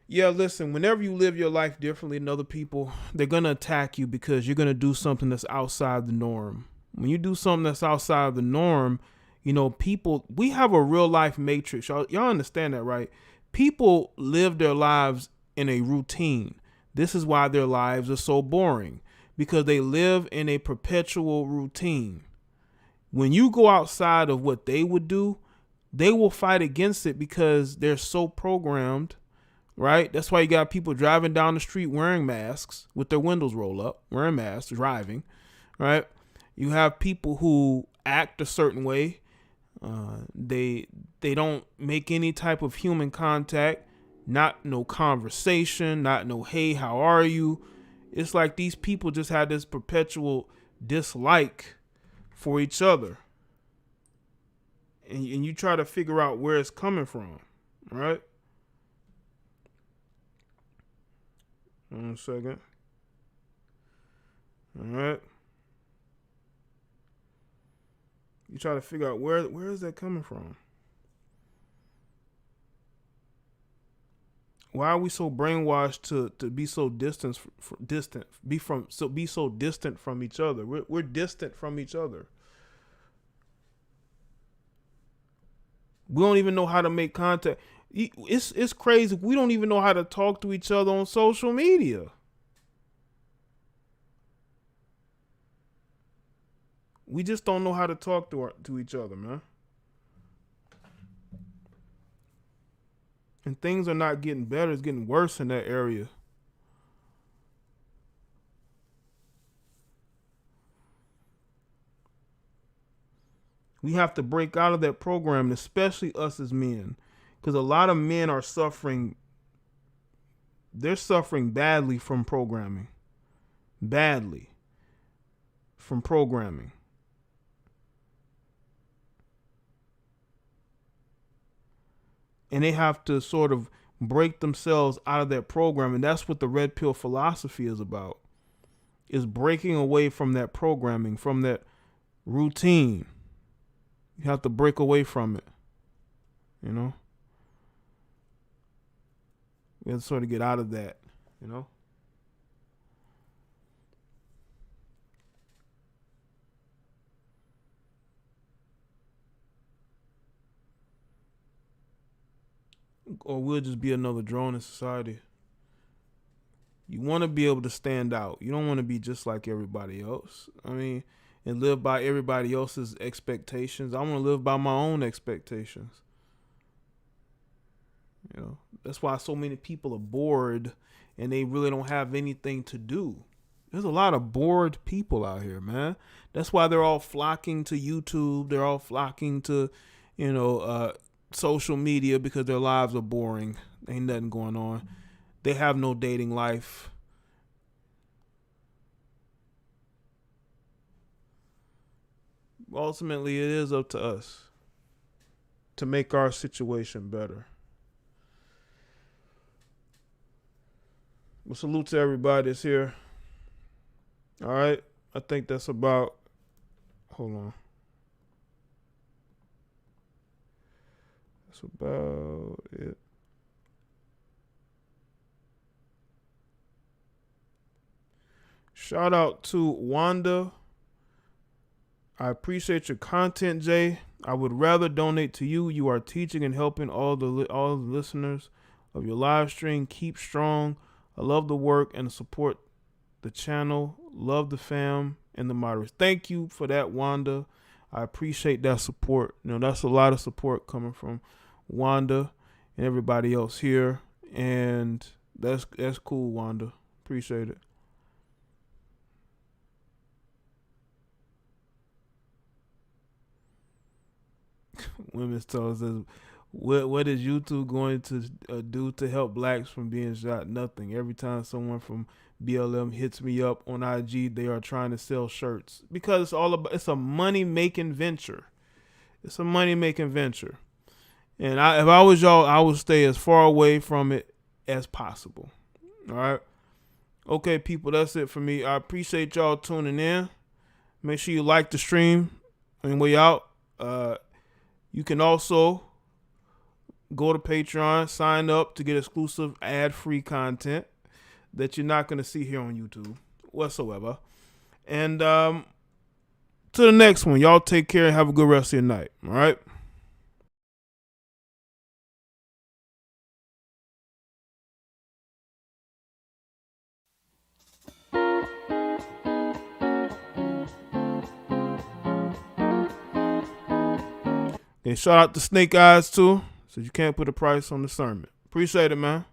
Yeah, listen, whenever you live your life differently than other people, they're going to attack you because you're going to do something that's outside the norm. When you do something that's outside the norm, people, we have a real life matrix. Y'all understand that, right? People live their lives in a routine. This is why their lives are so boring, because they live in a perpetual routine. When you go outside of what they would do, they will fight against it because they're so programmed, right? That's why you got people driving down the street wearing masks with their windows rolled up, wearing masks, driving, right? You have people who act a certain way. They don't make any type of human contact, not no conversation, not no, hey, how are you? It's like these people just had this perpetual dislike for each other. And you try to figure out where it's coming from, right? 1 second. All right. You try to figure out where is that coming from? Why are we so brainwashed to be so distant from each other? We're distant from each other. We don't even know how to make contact. It's crazy. We don't even know how to talk to each other on social media. We just don't know how to talk to each other, man. And things are not getting better. It's getting worse in that area. We have to break out of that program, especially us as men. Because a lot of men are suffering. They're suffering badly from programming. Badly. From programming. And they have to sort of break themselves out of that program. And that's what the red pill philosophy is about. Is breaking away from that programming, from that routine. You have to break away from it. You know? We have to sort of get out of that, you know? Or we'll just be another drone in society. You want to be able to stand out. You don't want to be just like everybody else. I mean, and live by everybody else's expectations. I want to live by my own expectations. You know, that's why so many people are bored and they really don't have anything to do. There's a lot of bored people out here, man. That's why they're all flocking to YouTube. They're all flocking to, social media because their lives are boring. Ain't nothing going on. They have no dating life. Ultimately, it is up to us to make our situation better. Well, salute to everybody that's here. All right. I think that's about, hold on. That's about it. Shout out to Wanda. I appreciate your content, Jaye. I would rather donate to you. You are teaching and helping all the listeners of your live stream. Keep strong. I love the work and support the channel. Love the fam and the moderators. Thank you for that, Wanda. I appreciate that support. That's a lot of support coming from Wanda and everybody else here. And that's cool, Wanda. Appreciate it. Women's Talk says, what is YouTube going to do to help blacks from being shot? Nothing. Every time someone from BLM hits me up on IG, they are trying to sell shirts because it's a money-making venture. It's a money-making venture. And if I was y'all, I would stay as far away from it as possible. All right. Okay, people, that's it for me. I appreciate y'all tuning in. Make sure you like the stream on your way out. You can also go to Patreon, sign up to get exclusive ad-free content that you're not going to see here on YouTube whatsoever. And to the next one. Y'all take care and have a good rest of your night. All right? And shout out to Snake Eyes too. So you can't put a price on the sermon. Appreciate it, man.